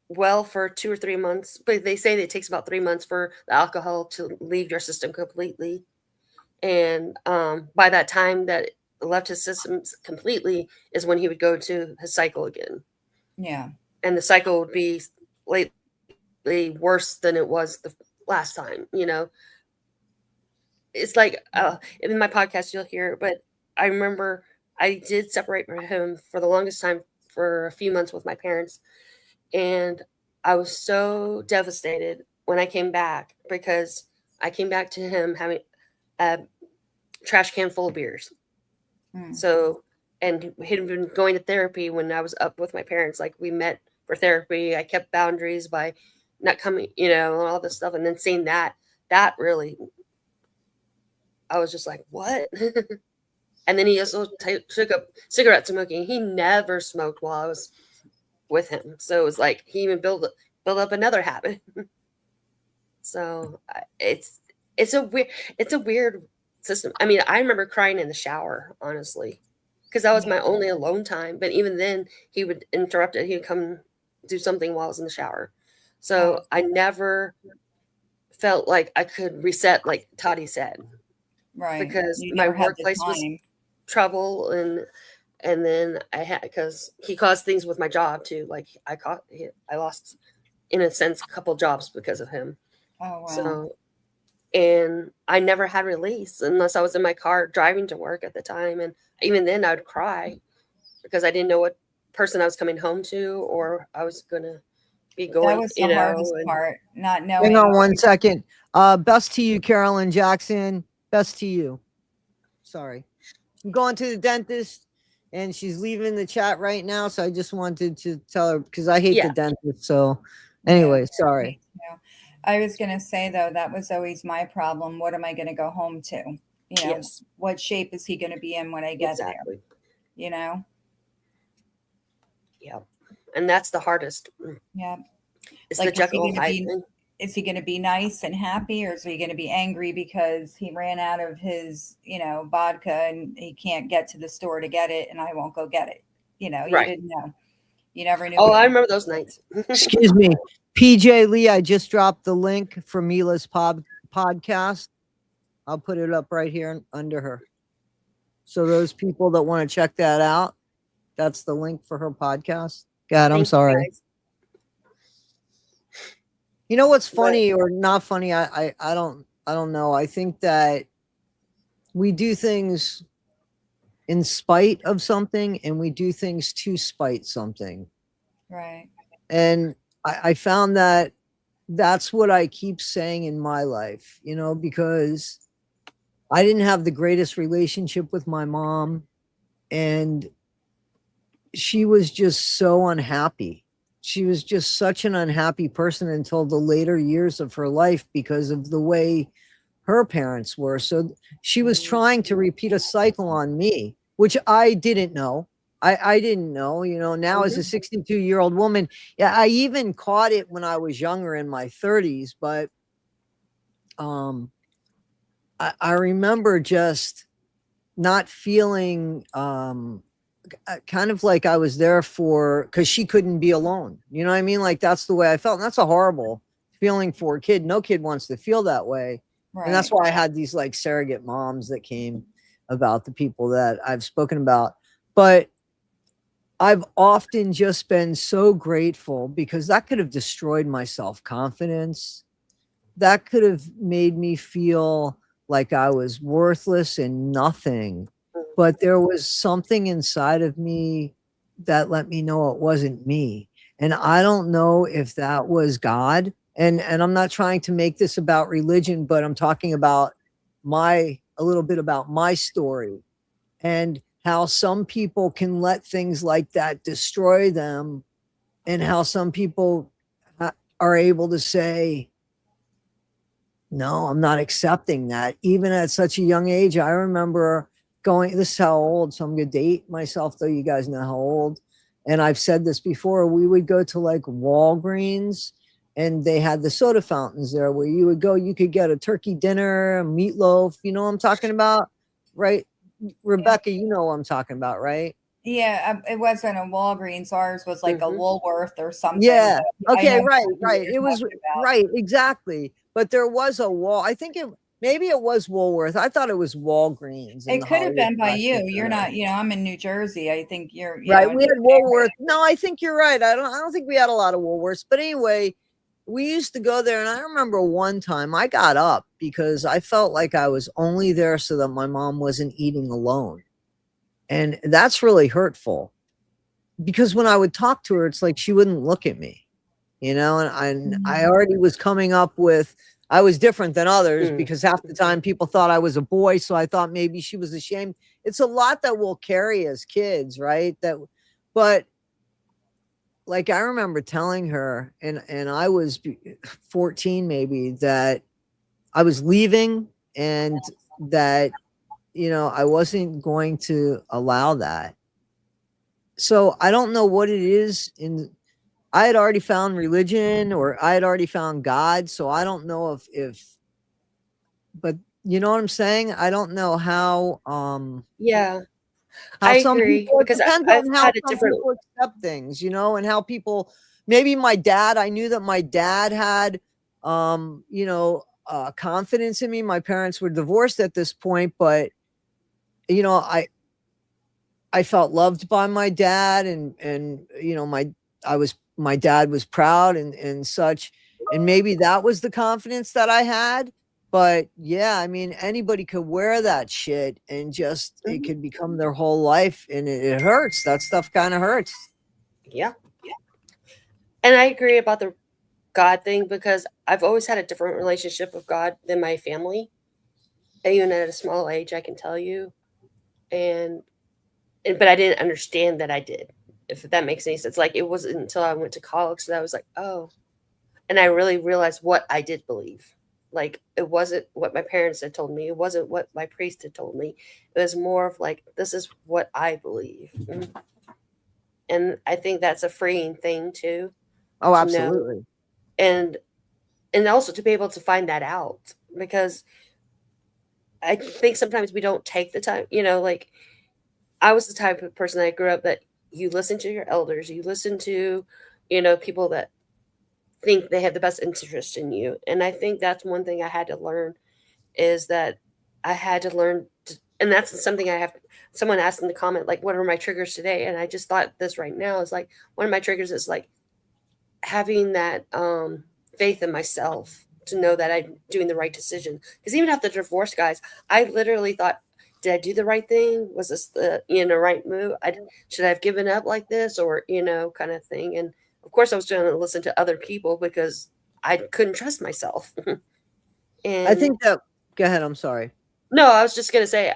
well for 2 or 3 months, but they say that it takes about 3 months for the alcohol to leave your system completely. And by that time that it left his systems completely is when he would go to his cycle again. Yeah. And the cycle would be lately worse than it was the last time, It's like in my podcast you'll hear, but I remember I did separate from him for the longest time for a few months with my parents. And I was so devastated when I came back, because I came back to him having a trash can full of beers. Mm. So, and he'd been going to therapy when I was up with my parents. Like we met for therapy. I kept boundaries by not coming, and all this stuff. And then seeing that really, I was just like, what? And then he also took up cigarette smoking. He never smoked while I was with him. So it was like he even built up another habit. So it's a weird system. I mean, I remember crying in the shower, honestly, because that was my only alone time. But even then, he would interrupt it. He would come do something while I was in the shower. So I never felt like I could reset, like Toddie said, Right. because You my never had the workplace was time. trouble, and then I had, because he caused things with my job too. Like I lost, in a sense, a couple jobs because of him. Oh wow. So, and I never had release unless I was in my car driving to work at the time. And even then I'd cry because I didn't know what person I was coming home to, or I was going to be That going, was the hardest part, not knowing. Hang on one second. Best to you, Carolyn Jackson. Best to you. Sorry. I'm going to the dentist and she's leaving the chat right now. So I just wanted to tell her, because I hate the dentist. So anyway, sorry. I was going to say, though, that was always my problem. What am I going to go home to? Yes. What shape is he going to be in when I get there? Yeah. And that's the hardest. Yeah. It's like the Jekyll Hyde. Is he going to be nice and happy, or is he going to be angry because he ran out of his, vodka and he can't get to the store to get it, and I won't go get it? You didn't know. You never knew. Oh, I remember those nights. Excuse me. PJ Lee, I just dropped the link for Mila's podcast. I'll put it up right here under her. So those people that want to check that out, that's the link for her podcast. God, I'm sorry. You know what's funny or not funny? I don't know. I think that we do things in spite of something, and we do things to spite something. Right. And I found that that's what I keep saying in my life, because I didn't have the greatest relationship with my mom, and she was just so unhappy. she was just such an unhappy person until the later years of her life because of the way her parents were. So she was trying to repeat a cycle on me, which I didn't know. I didn't know, now as a 62-year-old woman. Yeah, I even caught it when I was younger in my 30s, but I remember just not feeling kind of like I was there because she couldn't be alone. You know what I mean? Like that's the way I felt. And that's a horrible feeling for a kid. No kid wants to feel that way. Right. And that's why I had these like surrogate moms that came about the people that I've spoken about. But I've often just been so grateful because that could have destroyed my self-confidence. That could have made me feel like I was worthless and nothing. But there was something inside of me that let me know it wasn't me. And I don't know if that was God. And I'm not trying to make this about religion, but I'm talking about a little bit about my story and how some people can let things like that destroy them, and how some people are able to say, no, I'm not accepting that. Even at such a young age, I remember this is how old, so I'm going to date myself, though you guys know how old. And I've said this before, we would go to like Walgreens and they had the soda fountains there where you would go, you could get a turkey dinner, a meatloaf, you know what I'm talking about? Right? Rebecca, you know what I'm talking about, right? Yeah, it wasn't a Walgreens. Ours was like a Woolworth or something. Yeah. Okay. Right. Right. It was right. Exactly. But there was a I think maybe it was Woolworth. I thought it was Walgreens. It could have been by you. You're not. I'm in New Jersey. I think you're right. We had Woolworth. No, I think you're right. I don't think we had a lot of Woolworths. But anyway, we used to go there, and I remember one time I got up because I felt like I was only there so that my mom wasn't eating alone. And that's really hurtful because when I would talk to her, it's like she wouldn't look at me, and I already was coming up with, I was different than others because half the time people thought I was a boy. So I thought maybe she was ashamed. It's a lot that we'll carry as kids, right? But like, I remember telling her, and I was 14 maybe, that I was leaving and that, I wasn't going to allow that. So I don't know what it is I had already found religion, or I had already found God. So I don't know but you know what I'm saying? I don't know how, Yeah, how I some agree people, it because depends I've on how had a some different. people accept things, and how people, maybe my dad, I knew that my dad had, confidence in me. My parents were divorced at this point, but, I felt loved by my dad, and my dad was proud and such. And maybe that was the confidence that I had. But yeah, I mean, anybody could wear that shit and just, it could become their whole life, and it hurts. That stuff kind of hurts. Yeah. And I agree about the God thing because I've always had a different relationship with God than my family. Even at a small age, I can tell you. But I didn't understand that I did, if that makes any sense. Like, it wasn't until I went to college that I was like, oh, and I really realized what I did believe. Like, it wasn't what my parents had told me. It wasn't what my priest had told me. It was more of like, this is what I believe. And I think that's a freeing thing too. Oh, To know. absolutely. And also to be able to find that out, because I think sometimes we don't take the time, like, I was the type of person that grew up that you listen to your elders, you listen to, people that think they have the best interest in you. And I think that's one thing I had to learn, is that I had to learn and that's something someone asked in the comment, like, what are my triggers today? And I just thought this right now is like, one of my triggers is like having that faith in myself to know that I'm doing the right decision. Because even after the divorce, guys, I literally thought, did I do the right thing? Was this the right move? Should I have given up like this, or kind of thing? And of course, I was going to listen to other people because I couldn't trust myself. I think that. Go ahead. I'm sorry. No, I was just going to say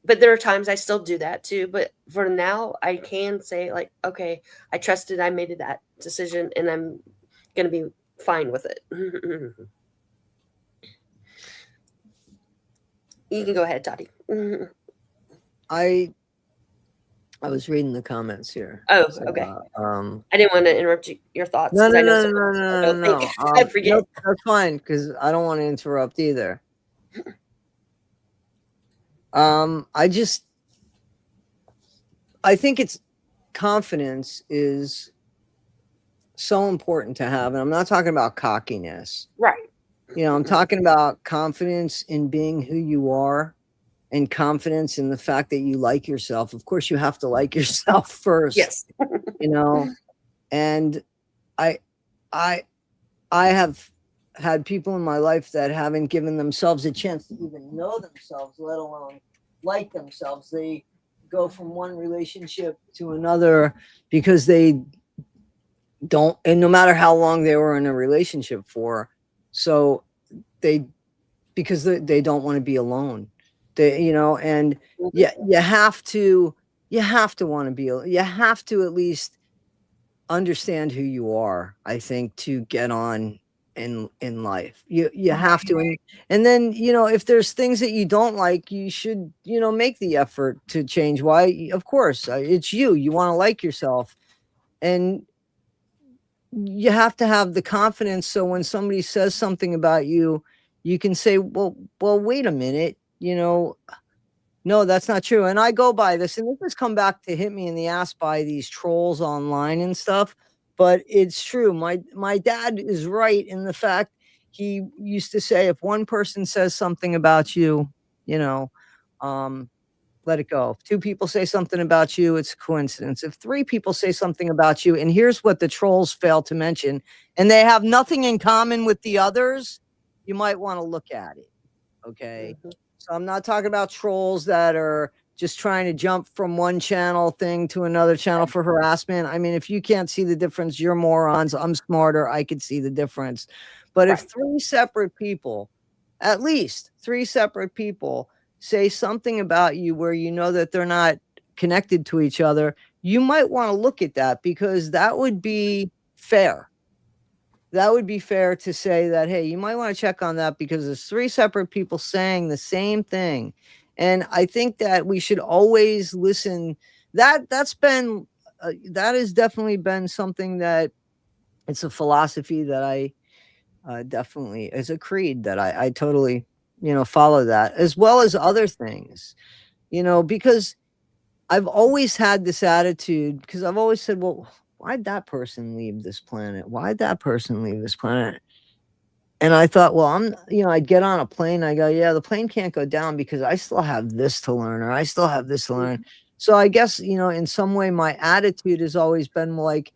but there are times I still do that too. But for now, I can say like, okay, I trusted, I made that decision, and I'm gonna be fine with it. You can go ahead, Toddie. I was reading the comments here. Oh, So, okay. I didn't want to interrupt your thoughts no, because I know no. don't think I forget. No, that's fine because I don't want to interrupt either. I think it's confidence is so important to have, and I'm not talking about cockiness. Right. I'm talking about confidence in being who you are and confidence in the fact that you like yourself. Of course, you have to like yourself first. Yes. And I have had people in my life that haven't given themselves a chance to even know themselves, let alone like themselves. They go from one relationship to another because they don't, and no matter how long they were in a relationship for, so because they don't want to be alone. And yeah, you have to want to be, you have to at least understand who you are, I think, to get on in life. You have to, and then if there's things that you don't like, you should make the effort to change. Why? Of course, it's you want to like yourself, and you have to have the confidence so when somebody says something about you, you can say, well, wait a minute, no, that's not true. And I go by this, and this has come back to hit me in the ass by these trolls online and stuff. But it's true. My dad is right in the fact he used to say, if one person says something about you, let it go. If two people say something about you, it's a coincidence. If three people say something about you, and here's what the trolls fail to mention, and they have nothing in common with the others, you might want to look at it. Okay. So I'm not talking about trolls that are just trying to jump from one channel thing to another channel for harassment. I mean, if you can't see the difference, you're morons. I'm smarter. I could see the difference. But if three separate people, at least three separate people, say something about you where you know that they're not connected to each other, you might want to look at that, because that would be fair. That would be fair to say that, hey, you might want to check on that because there's three separate people saying the same thing. And I think that we should always listen. That has definitely been something that, it's a philosophy that I definitely, is a creed that I totally, follow that, as well as other things, because I've always had this attitude, because I've always said, well, why'd that person leave this planet? Why'd that person leave this planet? And I thought, well, I'd get on a plane. I go, yeah, the plane can't go down because I still have this to learn, or I still have this to learn. So I guess, in some way, my attitude has always been like,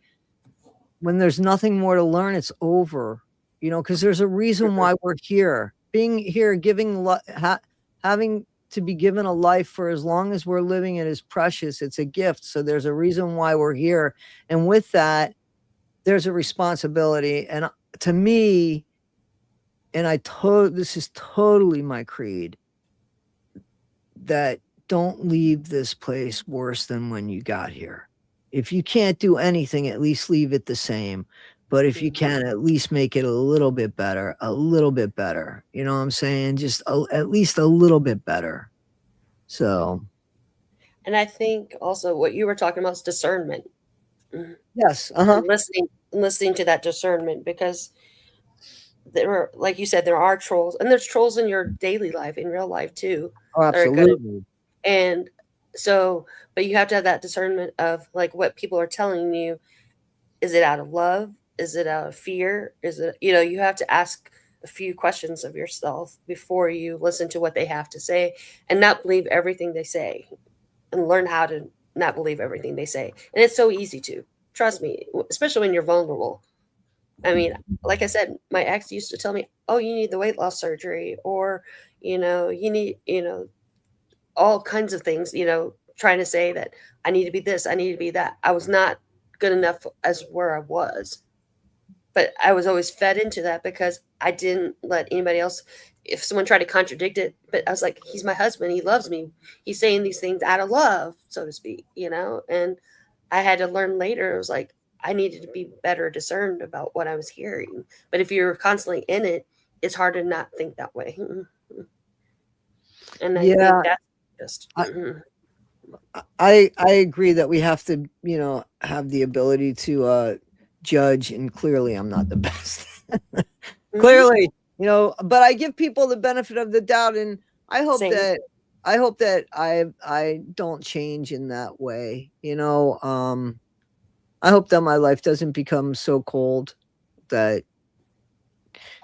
when there's nothing more to learn, it's over, because there's a reason why we're here. Being here, having to be given a life for as long as we're living it is precious. It's a gift. So there's a reason why we're here. And with that, there's a responsibility. And to me, and this is totally my creed, that don't leave this place worse than when you got here. If you can't do anything, at least leave it the same. But if you can, at least make it a little bit better, a little bit better. You know what I'm saying? Just at least a little bit better. So. And I think also what you were talking about is discernment. Yes. Listening to that discernment, because there are, like you said, there are trolls, and there's trolls in your daily life, in real life too. Oh, absolutely. And so, but you have to have that discernment of like what people are telling you. Is it out of love? Is it out of fear? Is it, you have to ask a few questions of yourself before you listen to what they have to say, and not believe everything they say, and learn how to not believe everything they say. And it's so easy to, trust me, especially when you're vulnerable. I mean, like I said, my ex used to tell me, oh, you need the weight loss surgery, or, you need, all kinds of things, trying to say that I need to be this, I need to be that. I was not good enough as where I was. but I was always fed into that because I didn't let anybody else, if someone tried to contradict it, but I was like, he's my husband, he loves me, he's saying these things out of love, so to speak, and I had to learn later, it was like I needed to be better discerned about what I was hearing. But if you're constantly in it, it's hard to not think that way. And I think Yeah, that's just I, I agree that we have to, have the ability to judge, and clearly I'm not the best. Clearly, but I give people the benefit of the doubt, and I hope Same. that I don't change in that way. I hope that my life doesn't become so cold that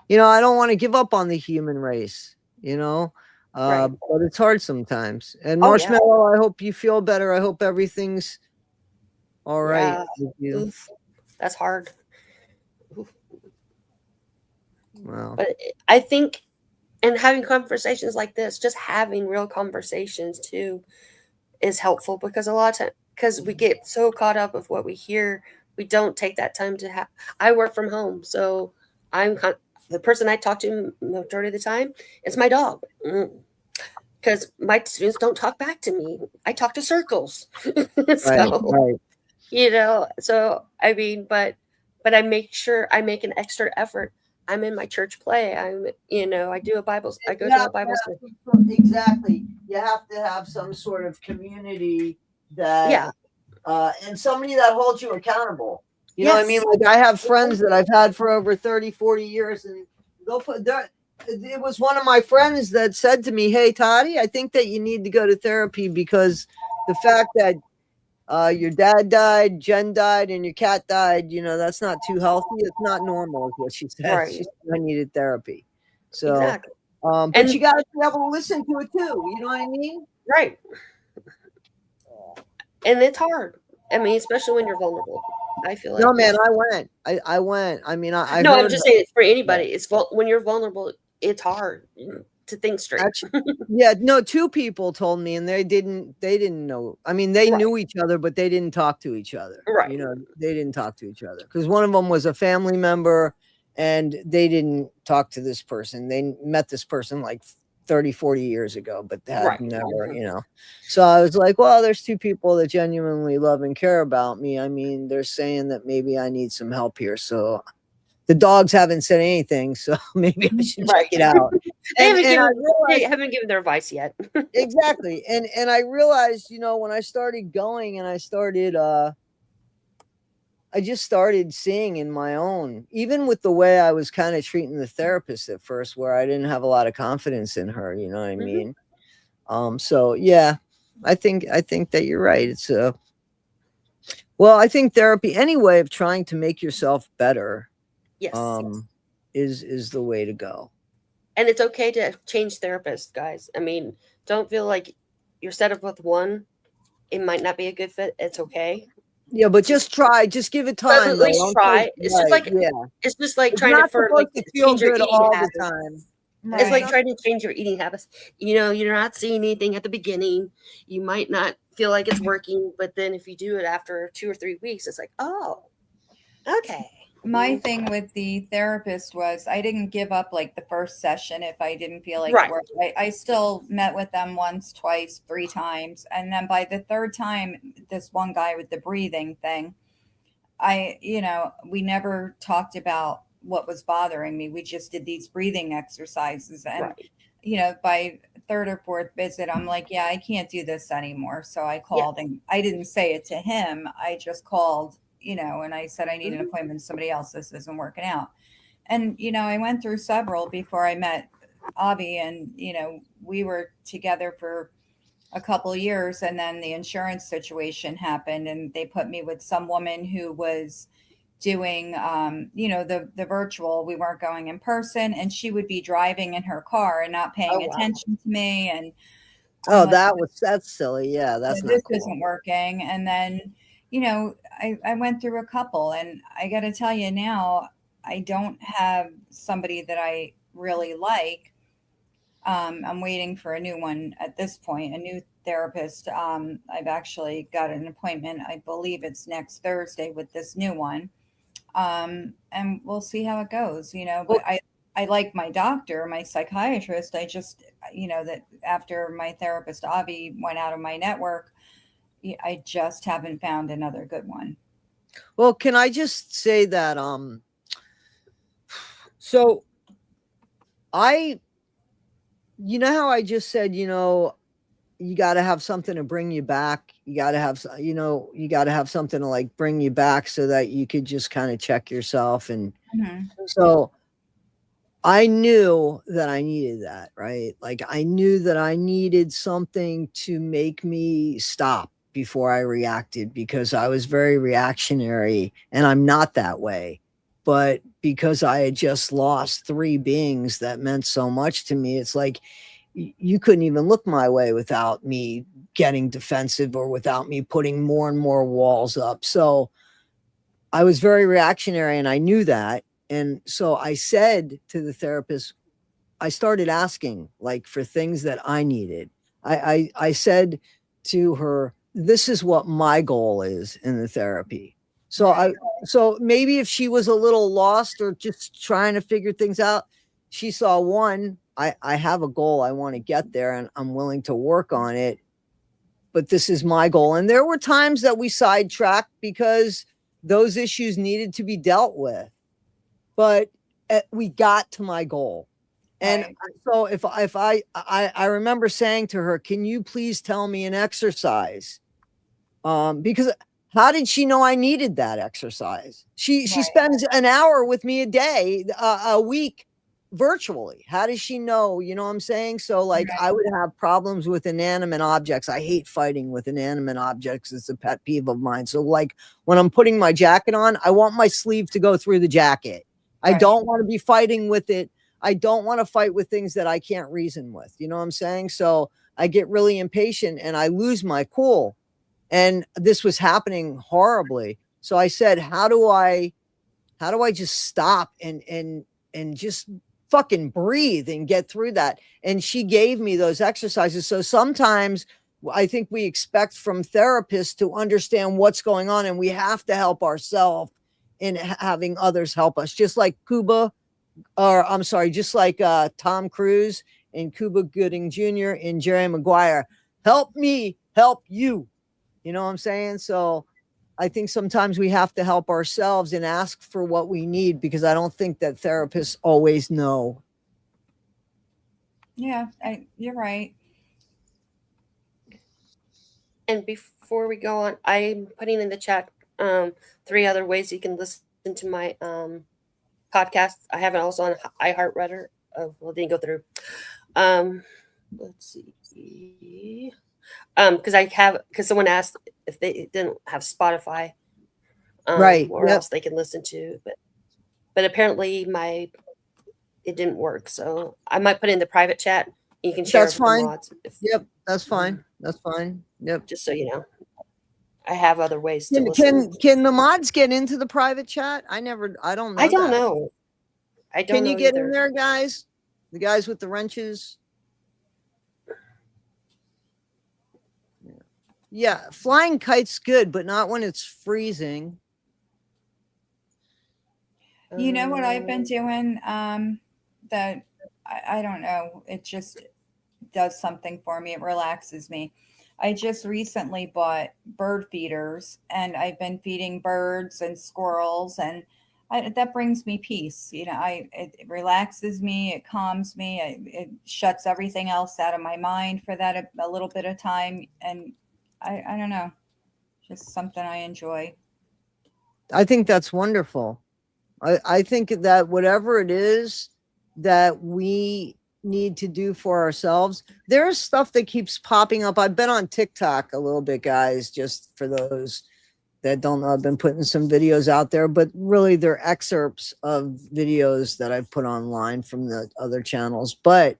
I don't want to give up on the human race, Right. but it's hard sometimes. And Oh yeah. Marshmallow, I hope you feel better. I hope everything's all right Yeah. with you. Oof. That's hard. Oof. Wow. But I think, and having conversations like this, just having real conversations too, is helpful, because a lot of time, because we get so caught up with what we hear, we don't take that time to have. I work from home, so the person I talk to majority of the time is my dog, because my students don't talk back to me. I talk to circles, Right, so right. So I mean, but I make sure I make an extra effort. I'm in my church play. I do I go to a Bible school. Exactly. You have to have some sort of community that Yeah. and somebody that holds you accountable. You know what I mean? Yes. Like, I have friends that I've had for over 30, 40 years, and they'll put there. It was one of my friends that said to me, "Hey, Toddie, I think that you need to go to therapy, because the fact that your dad died, Jen died, and your cat died, that's not too healthy. It's not normal," is what she said. She Right. said I needed therapy. So, Exactly. but And you got to be able to listen to it too. You know what I mean? right. And it's hard. I mean, especially when you're vulnerable. I feel No, like man, I went. I went. I mean, I no, I'm heard just her. saying for Yeah. anybody. When you're vulnerable, it's hard to think straight. Actually, yeah, no, two people told me, and they didn't know. I mean, they Right. knew each other, but they didn't talk to each other. Right. They didn't talk to each other, because one of them was a family member, and they didn't talk to this person. They met this person like 30, 40 years ago, but they had Right. never. So I was like, well, there's two people that genuinely love and care about me. I mean, they're saying that maybe I need some help here. So the dogs haven't said anything, so maybe I should check Right. it out. And I They realized haven't given their advice yet. exactly, and I realized, when I started going, and I just started seeing in my own, even with the way I was kind of treating the therapist at first, where I didn't have a lot of confidence in her. You know what I Mhm. mean? So yeah, I think that you're right. Well, I think therapy, any way of trying to make yourself better, Yes. um, is the way to go. And it's okay to change therapists, guys. I mean, don't feel like you're set up with one. It might not be a good fit. It's okay. Yeah, but Just just try. Just give it but time, at though. least Don't try. just right. Yeah, It's just like it's trying to not supposed to feel change your good eating all the habits. time. It's like Right. trying to change your eating habits. You're not seeing anything at the beginning. You might not feel like it's working, but then if you do it after 2 or 3 weeks, it's like, oh, okay. My thing with the therapist was I didn't give up like the first session if I didn't feel like it Right. worked. I still met with them once, twice, 3 times. And then by the third time, this one guy with the breathing thing, we never talked about what was bothering me. We just did these breathing exercises. And, Right. by third or fourth visit, I'm like, yeah, I can't do this anymore. So I Yeah. called, and I didn't say it to him. I just called, and I said, I need an Mhm. appointment with somebody else. This isn't working out. And, I went through several before I met Avi, and, we were together for a couple years, and then the insurance situation happened, and they put me with some woman who was doing the virtual. We weren't going in person, and she would be driving in her car and not Oh paying wow. attention to me, and I'm Oh, like, that's silly. Yeah, that's this not cool. isn't working. And then I went through a couple, and I got to tell you now, I don't have somebody that I really like. I'm waiting for a new one at this point, a new therapist. I've actually got an appointment. I believe it's next Thursday with this new one. And we'll see how it goes, Well, but I like my doctor, my psychiatrist. I just, that after my therapist, Avi, went out of my network, I just haven't found another good one. well, can I just say that so I you know how I just said, you got to have something to bring you back. You got to have, you got to have something to like bring you back so that you could just kind of check yourself. And Hmm. so I knew that I needed that, right? Like I knew that I needed something to make me stop before I reacted because I was very reactionary and I'm not that way. But because I had just lost three beings that meant so much to me, it's like you couldn't even look my way without me getting defensive or without me putting more and more walls up. So I was very reactionary and I knew that. And so I said to the therapist, I started asking like for things that I needed. I said to her, this is what my goal is in the therapy. So Right. so maybe if she was a little lost or just trying to figure things out, she saw one, I have a goal, I want to get there and I'm willing to work on it, but this is my goal. And there were times that we sidetracked because those issues needed to be dealt with, but we got to my goal. And Right. so if I remember saying to her, can you please tell me an exercise? Because how did she know I needed that exercise? She Right. spends an hour with me a day, a week virtually. How does she know? You know what I'm saying? So like Right. I would have problems with inanimate objects. I hate fighting with inanimate objects. It's a pet peeve of mine. So like when I'm putting my jacket on, I want my sleeve to go through the jacket. I Right. don't want to be fighting with it. I don't want to fight with things that I can't reason with. You know what I'm saying? So I get really impatient and I lose my cool, and this was happening horribly. So I said, how do I just stop and just fucking breathe and get through that? And she gave me those exercises. So sometimes I think we expect from therapists to understand what's going on, and we have to help ourselves in having others help us, just like Cuba, or I'm sorry, just like Tom Cruise and Cuba Gooding Jr. and Jerry Maguire. Help me help you. You know what I'm saying? So I think sometimes we have to help ourselves and ask for what we need, because I don't think that therapists always know. Yeah, you're right. And before we go on, I'm putting in the chat three other ways you can listen to my podcasts. I have it also on iHeartRadio. Oh, well, it didn't go through. Um, let's see. Because someone asked if they didn't have Spotify, Right. or Yep. else they can listen to. But apparently it didn't work. So I might put in the private chat. You can share it That's with the fine. mods, Yep. That's fine. That's fine. Yep. just so you know. I have other ways to Can listen. can the mods get into the private chat? I don't I know don't that. know. I don't Can you know get in either. there, guys? The guys with the wrenches? Yeah, flying kite's good, but not when it's freezing. You know what I've been Um, doing? That I don't know. It just does something for me. It relaxes me. I just recently bought bird feeders, and I've been feeding birds and squirrels, and that brings me peace. It relaxes me. It calms me. It shuts everything else out of my mind for that a little bit of time, and I don't know, just something I enjoy. I think that's wonderful. I think that whatever it is that we need to do for ourselves, there's stuff that keeps popping up. I've been on TikTok a little bit, guys, just for those that don't know. I've been putting some videos out there, but really they're excerpts of videos that I've put online from the other channels. But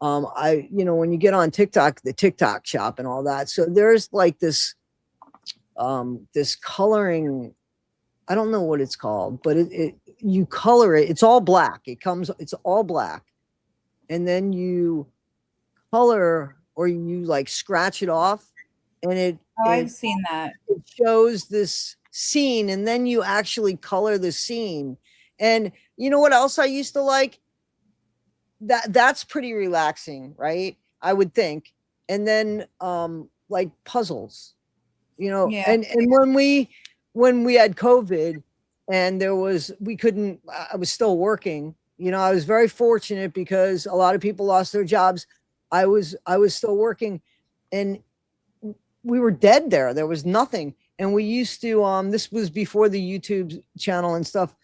when you get on TikTok, the TikTok shop and all that. So there's like this coloring, I don't know what it's called, but you color it. It's all black. It's all black. And then you color, or you like scratch it off, and Oh, it I've seen that. it shows this scene, and then you actually color the scene. And you know what else I used to like? That's pretty relaxing, right? I would think. And then like puzzles, Yeah. and when we had COVID and we couldn't, I was still working, I was very fortunate because a lot of people lost their jobs. I was still working, and we were dead there. There was nothing. And we used to, this was before the YouTube channel and stuff.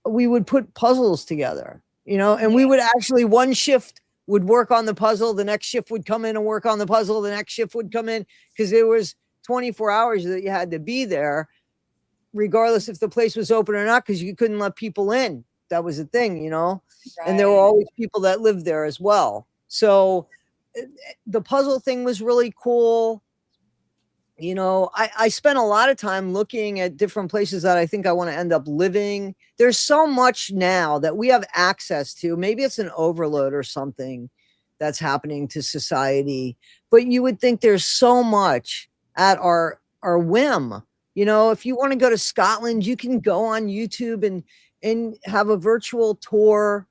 We would put puzzles together, and we would actually, one shift would work on the puzzle. The next shift would come in and work on the puzzle. The next shift would come in, because there was 24 hours that you had to be there, regardless if the place was open or not, because you couldn't let people in. That was the thing, and there were always people that lived there as well. So the puzzle thing was really cool. I spent a lot of time looking at different places that I think I want to end up living. There's so much now that we have access to. Maybe it's an overload or something that's happening to society, but you would think there's so much at our whim. If you want to go to Scotland, you can go on YouTube and have a virtual tour.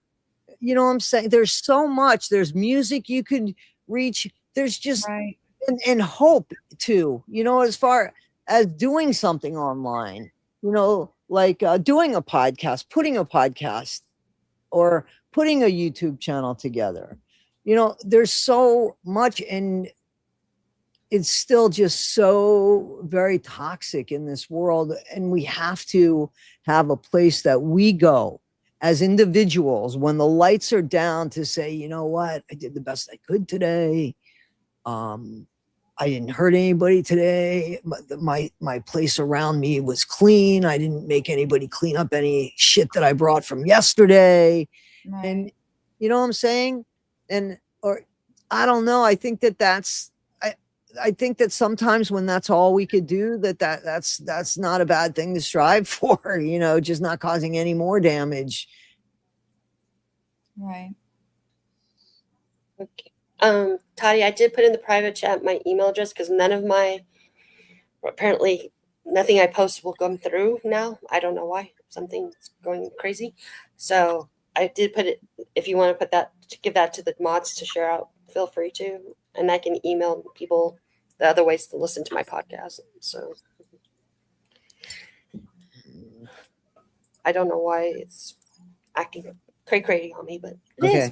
You know what I'm saying? There's so much. There's music you could reach. There's just and hope too, as far as doing something online, like doing a podcast, putting a podcast or putting a YouTube channel together. There's so much, and it's still just so very toxic in this world. And we have to have a place that we go as individuals when the lights are down to say, you know what, I did the best I could today. I didn't hurt anybody today. My place around me was clean. I didn't make anybody clean up any shit that I brought from yesterday. Right. And you know what I'm saying? Or I don't know. I think I think that sometimes when that's all we could do, that's not a bad thing to strive for, just not causing any more damage. Right. Okay. Toddie, I did put in the private chat my email address, because apparently nothing I post will come through now. I don't know why. Something's going crazy. So I did put it. If you want to give that to the mods to share out, feel free to. And I can email people the other ways to listen to my podcast. So I don't know why it's acting crazy on me, but it is.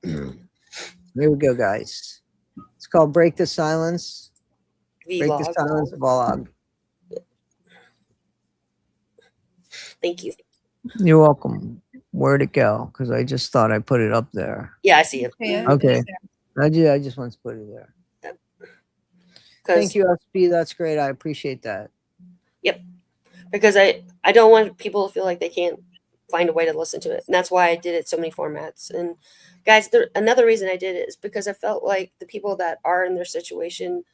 Here we go, guys. It's called Break the Silence. Vlog. Break the Silence vlog. Thank you. You're welcome. Where'd it go? Because I just thought I put it up there. Yeah, I see it. Okay. I just want to put it there. Yep. Thank you, SB. That's great. I appreciate that. Yep. Because I don't want people to feel like they can't find a way to listen to it. And that's why I did it so many formats. And guys, another reason I did it is because I felt like the people that are in their situation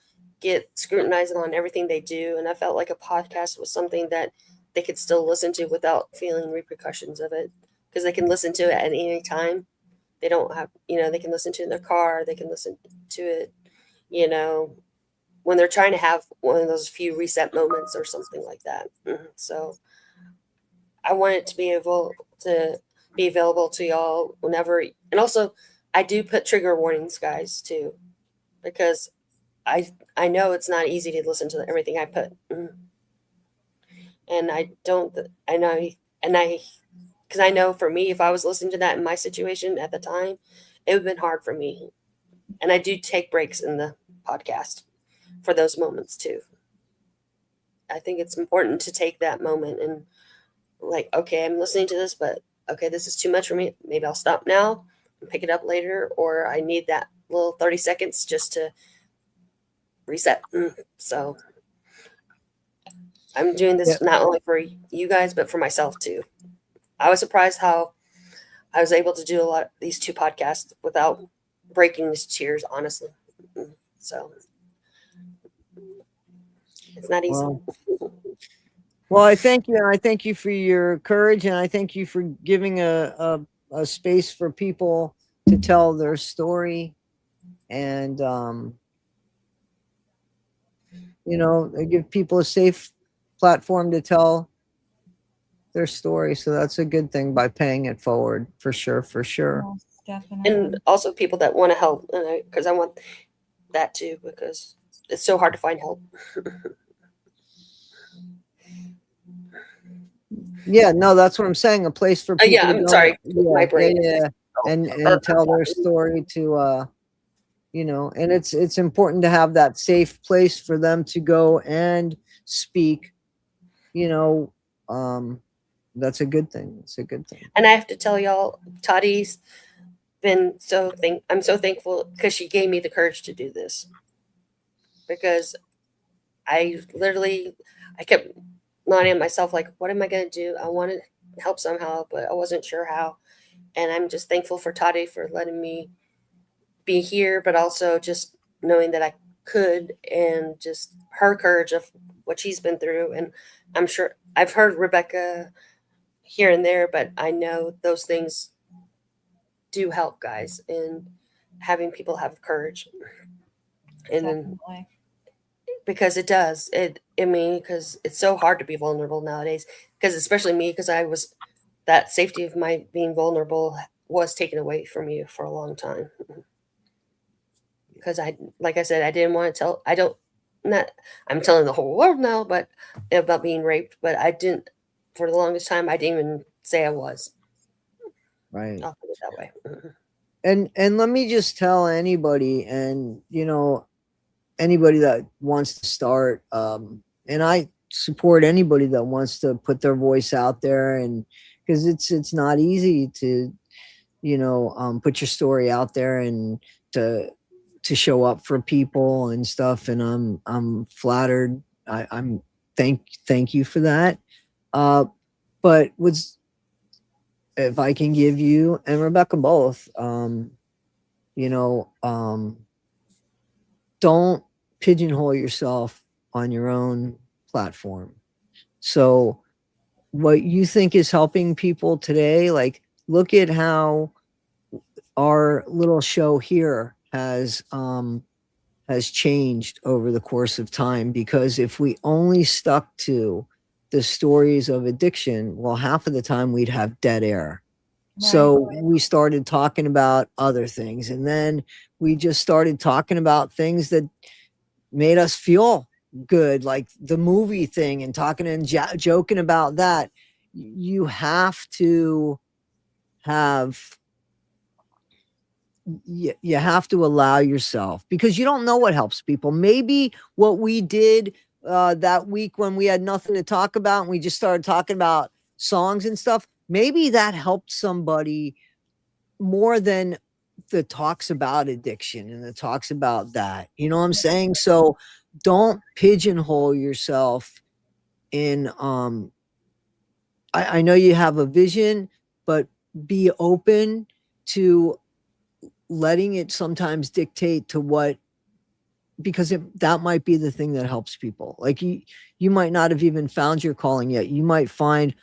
get scrutinized on everything they do. And I felt like a podcast was something that they could still listen to without feeling repercussions of it, because they can listen to it at any time. They don't have, they can listen to it in their car. They can listen to it, when they're trying to have one of those few reset moments or something like that. So I want it to be able to be available to y'all whenever. And also, I do put trigger warnings, guys, too, because I know it's not easy to listen to everything I put. And because I know for me, if I was listening to that in my situation at the time, it would have been hard for me. And I do take breaks in the podcast for those moments too. I think it's important to take that moment and like, okay, I'm listening to this, but okay, this is too much for me. Maybe I'll stop now and pick it up later, or I need that little 30 seconds just to reset. So I'm doing this not only for you guys, but for myself too. I was surprised how I was able to do a lot of these 2 podcasts without breaking into tears, honestly. So it's not easy. Well, I thank you, and I thank you for your courage, and I thank you for giving a space for people to tell their story. And you know, they give people a safe platform to tell their story. So that's a good thing by paying it forward, for sure, for sure. Most definitely. And also people that want to help, because I want that too, because it's so hard to find help. Yeah, no, that's what I'm saying. A place for people Yeah, to I'm go. sorry, my Yeah, brain. yeah. And tell their story to you know, and it's important to have that safe place for them to go and speak, you know. That's a good thing. It's a good thing. And I have to tell y'all, Toddie's been I'm so thankful because she gave me the courage to do this, because I kept nodding at myself like, what am I going to do? I want to help somehow, but I wasn't sure how. And I'm just thankful for Toddie for letting me be here, but also just knowing that I could, and just her courage of what she's been through. And I'm sure I've heard Rebecca here and there, but I know those things do help, guys, and having people have courage. And then, Definitely. because it does it, I mean, because it's so hard to be vulnerable nowadays, because especially me, because I was, that safety of my being vulnerable was taken away from you for a long time, because I, like I said, I didn't want to tell, I don't, not, I'm telling the whole world now, but about being raped, but I didn't, for the longest time I didn't even say I was. Right. I'll put it that way. And let me just tell anybody, and you know, anybody that wants to start, and I support anybody that wants to put their voice out there, and because it's not easy to, you know, put your story out there and to show up for people and stuff. And I'm flattered. I'm thank you for that. But what's, if I can give you and Rebecca both, you know, don't pigeonhole yourself on your own platform. So what you think is helping people today, like look at how our little show here has changed over the course of time. Because if we only stuck to the stories of addiction, well, half of the time we'd have dead air. So we started talking about other things, and then we just started talking about things that made us feel good, like the movie thing, and talking and joking about that. You have to have, you have to allow yourself, because you don't know what helps people. Maybe what we did that week when we had nothing to talk about and we just started talking about songs and stuff, maybe that helped somebody more than the talks about addiction and the talks about that. You know what I'm saying? So don't pigeonhole yourself in I know you have a vision, but be open to letting it sometimes dictate to what, because that might be the thing that helps people. Like you might not have even found your calling yet. You might find,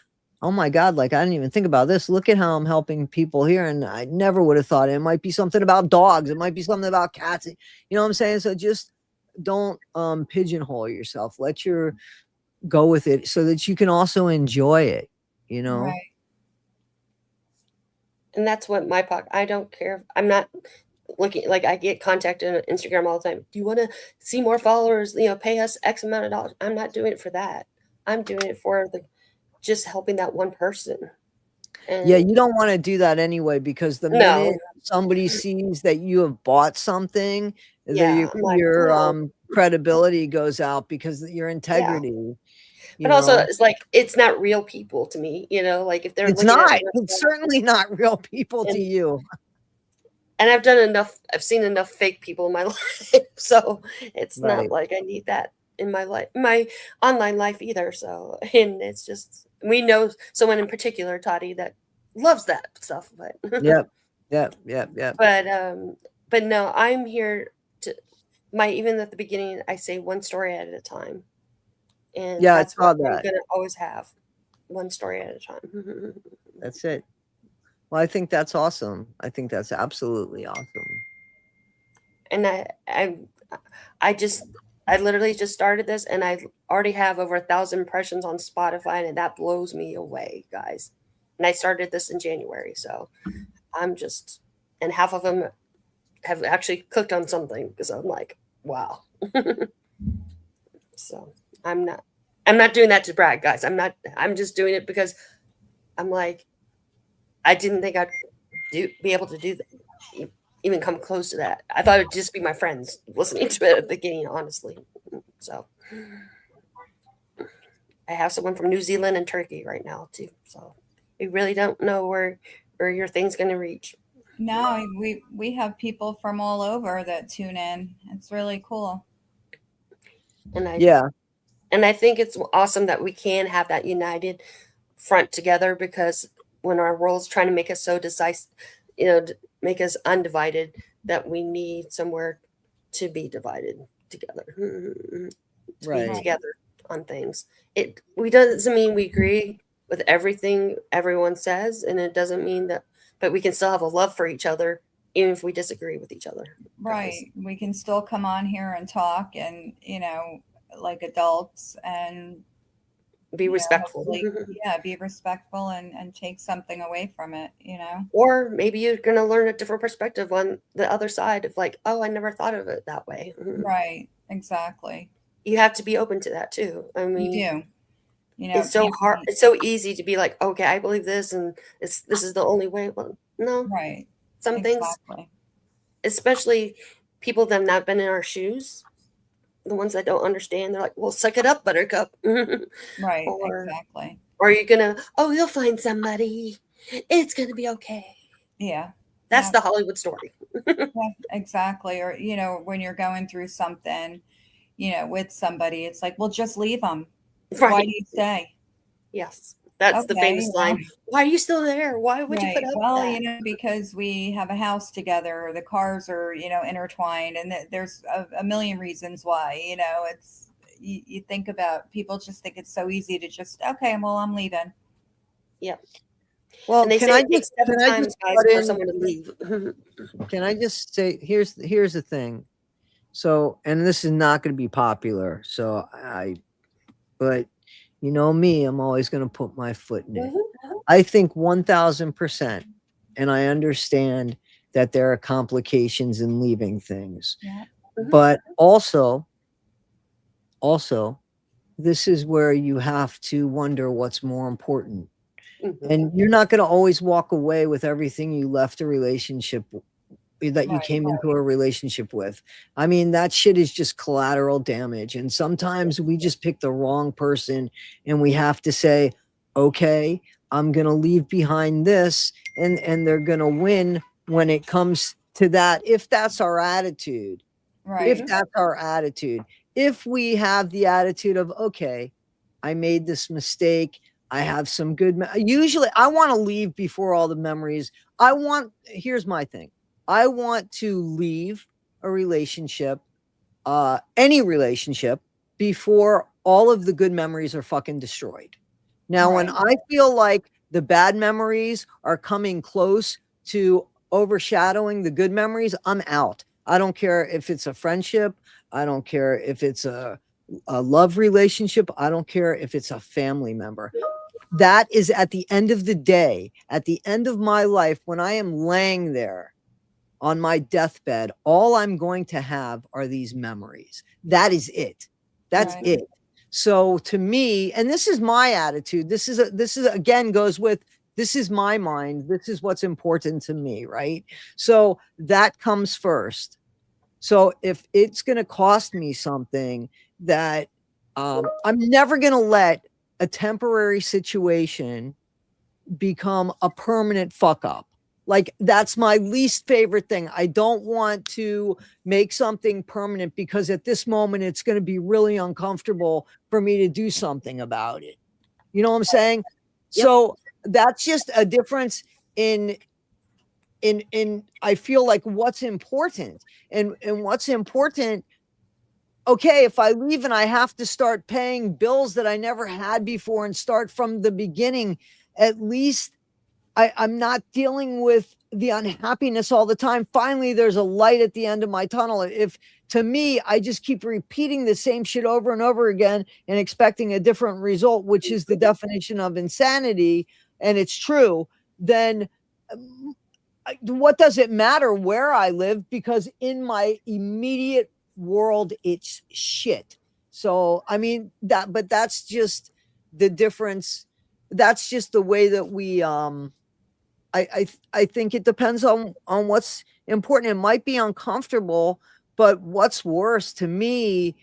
oh my God, like I didn't even think about this. Look at how I'm helping people here. And I never would have thought it might be something about dogs. It might be something about cats. You know what I'm saying? So just don't pigeonhole yourself. Let your go with it so that you can also enjoy it, you know? Right. And that's what my I don't care. I'm not looking, like I get contacted on Instagram all the time. Do you want to see more followers? You know, pay us X amount of dollars. I'm not doing it for that. I'm doing it for the, just helping that one person. And Yeah, you don't want to do that anyway, because the no, minute somebody sees that you have bought something, yeah, I'm like, your no, credibility goes out, because your yeah. integrity, you But also, know. it's like, it's not real people to me. You know, like if they're It's looking at not. me, It's certainly not real people to and you. I've done enough. I've seen enough fake people in my life, so it's not Right. like I need that in my life, my online life either. So, and it's just, we know someone in particular, Toddie, that loves that stuff. But Yep. Yep. Yep. Yep. but no, I'm here to, my, even at the beginning, I say one story at a time, and Yeah, I that's what saw I'm that. gonna always have, one story at a time. That's it. Well, I think that's awesome. I think that's absolutely awesome. And I just, I literally just started this and I already have over 1,000 impressions on Spotify, and that blows me away, guys. And I started this in January, so I'm just, and half of them have actually clicked on something because I'm like, wow. So I'm not doing that to brag, guys. I'm just doing it because I'm like, I didn't think I'd be able to do that, even come close to that. I thought it'd just be my friends listening to it at the beginning, honestly. So I have someone from New Zealand and Turkey right now too. So we really don't know where your thing's going to reach. No, we have people from all over that tune in. It's really cool. And Yeah. And I think it's awesome that we can have that united front together, because when our world's trying to make us so decisive, make us undivided, that we need somewhere to be divided together, to Right. be together on things. We doesn't mean we agree with everything everyone says, and it doesn't mean that, but we can still have a love for each other, even if we disagree with each other. Right. We can still come on here and talk and, like adults, and Be respectful. be respectful and take something away from it, Or maybe you're going to learn a different perspective on the other side of like, oh, I never thought of it that way. Right. Exactly. You have to be open to that too. I mean, You do. it's so hard. It's so easy to be like, okay, I believe this, and this is the only way. Well, no, Right. some things, especially people that have not been in our shoes, the ones that don't understand, they're like, well, suck it up, buttercup. Right. Or, Exactly. or you're gonna, oh, you'll find somebody. It's gonna be okay. Yeah. That's the Hollywood story. Yeah, exactly. Or, when you're going through something, with somebody, it's like, well, just leave them. Right. Why do you stay? Yes. That's the famous line. Why are you still there? Why would you put up with that? Because we have a house together, or the cars are, intertwined, and there's a million reasons why, it's, you think about, people just think it's so easy to just, okay, well, I'm leaving. Yeah. Well, and they can say I it takes just 7 times, guys, for someone to leave. Can I just say, here's the thing. So, and this is not going to be popular. So but you know me, I'm always going to put my foot in it. I think 1000%. And I understand that there are complications in leaving things. Yeah. But also, this is where you have to wonder what's more important. And you're not going to always walk away with everything you left a relationship that you came into a relationship with. I mean, that shit is just collateral damage. And sometimes we just pick the wrong person, and we have to say, okay, I'm going to leave behind this, and they're going to win when it comes to that. If that's our attitude, if that's our attitude, if we have the attitude of, okay, I made this mistake, I have some good, usually I want to leave before all the memories. Here's my thing. I want to leave a relationship, any relationship, before all of the good memories are fucking destroyed. Now, when I feel like the bad memories are coming close to overshadowing the good memories, I'm out. I don't care if it's a friendship. I don't care if it's a love relationship. I don't care if it's a family member. That is at the end of the day, at the end of my life, when I am laying there on my deathbed, all I'm going to have are these memories. That is it. That's it. So to me, and this is my attitude, this is again goes with, this is my mind. This is what's important to me, right? So that comes first. So if it's going to cost me something, that I'm never going to let a temporary situation become a permanent fuck up. Like, that's my least favorite thing. I don't want to make something permanent, because at this moment it's going to be really uncomfortable for me to do something about it. You know what I'm saying? Yep. So that's just a difference in I feel like what's important, and what's important. Okay, if I leave and I have to start paying bills that I never had before and start from the beginning, at least I'm not dealing with the unhappiness all the time. Finally, there's a light at the end of my tunnel. If to me, I just keep repeating the same shit over and over again and expecting a different result, which is the definition of insanity, and it's true, then what does it matter where I live? Because in my immediate world, it's shit. So, I mean, but that's just the difference. That's just the way that we, I think it depends on what's important. It might be uncomfortable, but what's worse to me,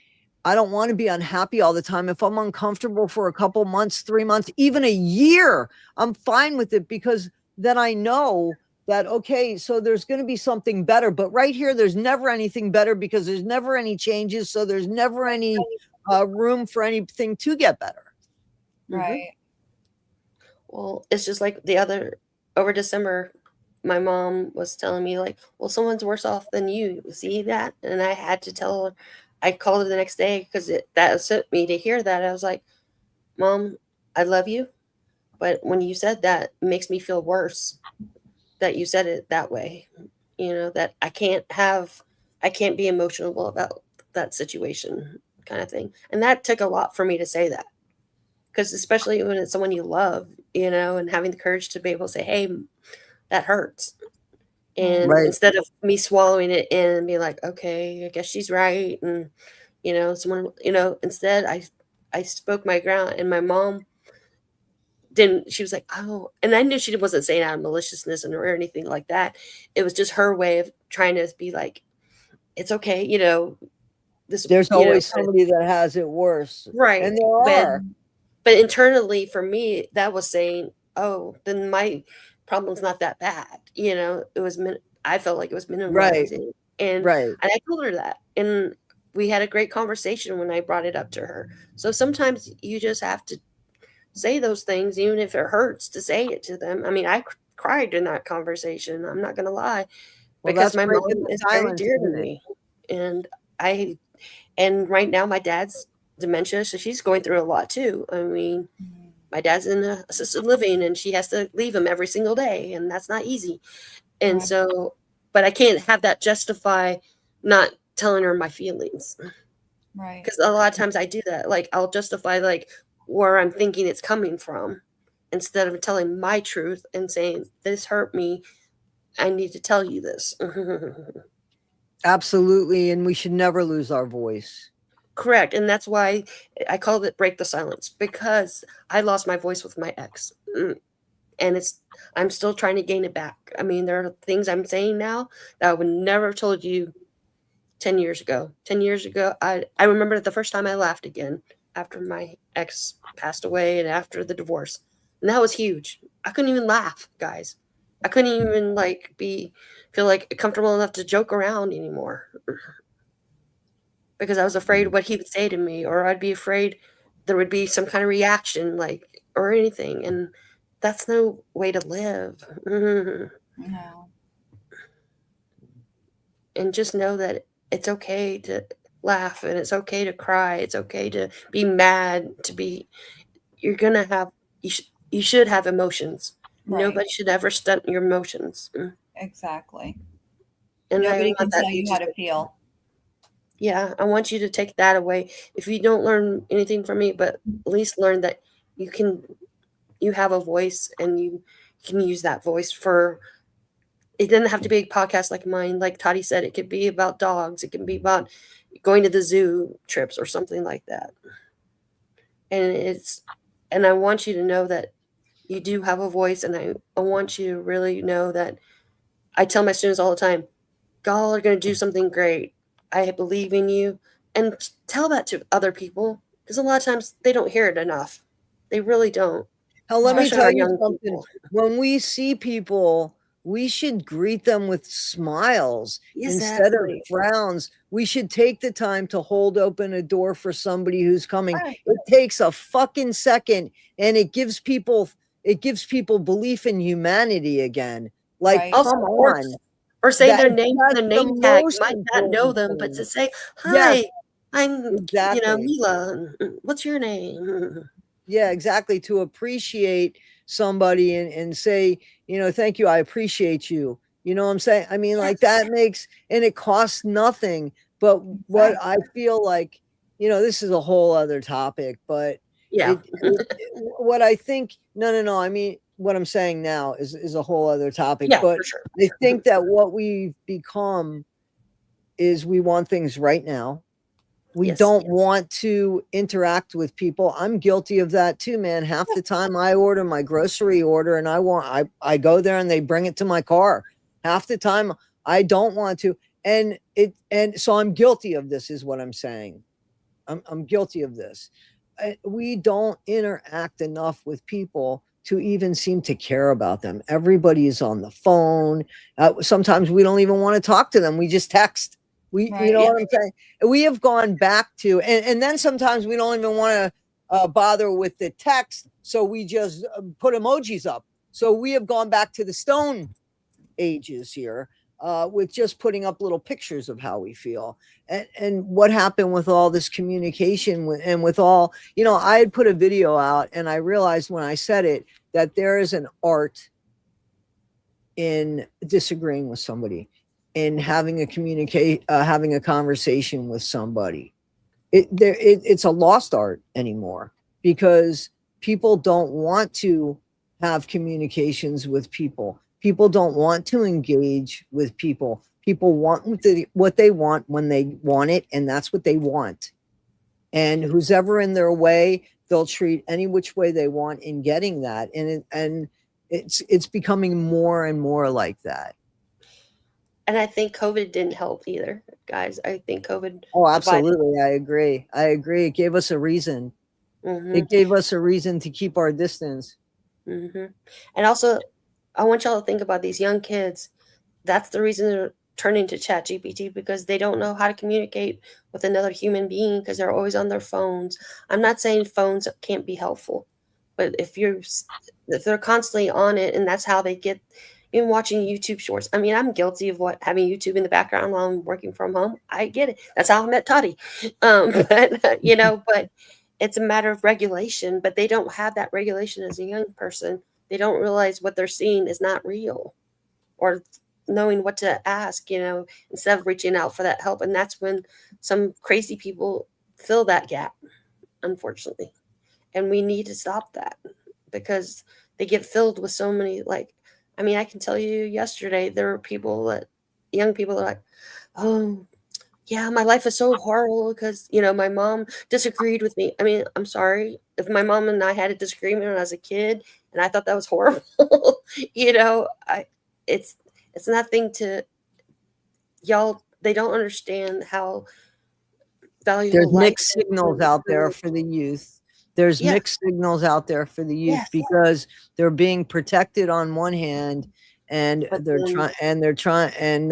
I don't want to be unhappy all the time. If I'm uncomfortable for a couple months, 3 months, even a year, I'm fine with it, because then I know that, okay, so there's going to be something better. But right here, there's never anything better, because there's never any changes. So there's never any room for anything to get better. Right. Well, it's just like over December, my mom was telling me, like, well, someone's worse off than you. See that? And I had to tell her. I called her the next day because that upset me to hear that. I was like, Mom, I love you, but when you said that, it makes me feel worse that you said it that way. That I can't be emotional about that situation, kind of thing. And that took a lot for me to say that, because especially when it's someone you love, and having the courage to be able to say, hey, that hurts. And instead of me swallowing it in and being like, okay, I guess she's right. And, instead I spoke my ground, and my mom she was like, oh, and I knew she wasn't saying out of maliciousness or anything like that. It was just her way of trying to be like, it's okay. There's always somebody that has it worse. Right. And there are. But internally for me, that was saying, oh, then my problem's not that bad. I felt like it was minimizing. And I told her that. And we had a great conversation when I brought it up to her. So sometimes you just have to say those things, even if it hurts to say it to them. I mean, I cried in that conversation. I'm not going to lie, because my mom is very dear to me. And right now my dad's dementia, so she's going through a lot too. I mean, my dad's in assisted living, and she has to leave him every single day, and that's not easy. And so, but I can't have that justify not telling her my feelings. Right. Because a lot of times I do that. Like, I'll justify like where I'm thinking it's coming from, instead of telling my truth and saying, this hurt me, I need to tell you this. Absolutely. And we should never lose our voice. Correct. And that's why I called it Break the Silence, because I lost my voice with my ex. And I'm still trying to gain it back. I mean, there are things I'm saying now that I would never have told you 10 years ago. 10 years ago, I remember the first time I laughed again after my ex passed away and after the divorce. And that was huge. I couldn't even laugh, guys. I couldn't even feel like comfortable enough to joke around anymore, because I was afraid what he would say to me, or I'd be afraid there would be some kind of reaction, or anything. And that's no way to live. No. And just know that it's okay to laugh, and it's okay to cry. It's okay to be mad, you're going to have, you should have emotions. Right. Nobody should ever stunt your emotions. Exactly. And nobody can tell you how to feel. Yeah, I want you to take that away. If you don't learn anything from me, but at least learn that you have a voice, and you can use that voice it doesn't have to be a podcast like mine. Like Toddie said, it could be about dogs. It can be about going to the zoo trips or something like that. And I want you to know that you do have a voice, and I want you to really know that I tell my students all the time, y'all are going to do something great. I believe in you. And tell that to other people, because a lot of times they don't hear it enough. They really don't. Hell, let me tell you something. When we see people, we should greet them with smiles instead of frowns. We should take the time to hold open a door for somebody who's coming. Right. It takes a fucking second, and it gives people belief in humanity again. Like, right. Come on. Or say their name on the name tag. You might not know them, but to say, hi, yes, I'm, Mila. What's your name? Yeah, exactly. To appreciate somebody and say, thank you, I appreciate you. You know what I'm saying? I mean, like Yes. that makes, and it costs nothing. But what I Exactly. feel like, this is a whole other topic, but Yeah. what I think, no. I mean, what I'm saying now is a whole other topic. Yeah, But for sure. I think that what we've become is we want things right now. We Yes. don't want to interact with people. I'm guilty of that too, man. Half the time I order my grocery order and I go there and they bring it to my car. Half the time I don't want to. And so I'm guilty of this is what I'm saying. I'm guilty of this. We don't interact enough with people to even seem to care about them. Everybody is on the phone. Sometimes we don't even want to talk to them. We just text. You know Right. Yeah. what I'm saying? We have gone back to, and then sometimes we don't even want to bother with the text. So we just put emojis up. So we have gone back to the stone ages here, with just putting up little pictures of how we feel. And what happened with all this communication and with all, I had put a video out and I realized when I said it that there is an art in disagreeing with somebody, in having a conversation with somebody. It's a lost art anymore because people don't want to have communications with people. People don't want to engage with people. People want what they want when they want it, and that's what they want. And who's ever in their way, they'll treat any which way they want in getting that. And it's becoming more and more like that. And I think COVID didn't help either, guys. I think COVID Oh, divided. absolutely. I agree. It gave us a reason. Hmm. It gave us a reason to keep our distance. Hmm. And also, I want y'all to think about these young kids. That's the reason they're turning to Chat GPT, because they don't know how to communicate with another human being because they're always on their phones. I'm not saying phones can't be helpful, but if they're constantly on it and that's how they get in watching YouTube shorts. I mean, I'm guilty of having YouTube in the background while I'm working from home. I get it. That's how I met Toddie. But but it's a matter of regulation. But they don't have that regulation as a young person. They don't realize what they're seeing is not real, or knowing what to ask, instead of reaching out for that help. And that's when some crazy people fill that gap, unfortunately. And we need to stop that because they get filled with so many, like, I mean, I can tell you yesterday, there were young people that are like, oh, yeah, my life is so horrible because, my mom disagreed with me. I mean, I'm sorry. If my mom and I had a disagreement when I was a kid and I thought that was horrible, it's it's nothing to y'all. They don't understand how There's valuable life mixed is. signals out there for the youth. There's Yes, mixed signals out there for the youth yes. because they're being protected on one hand and But then, and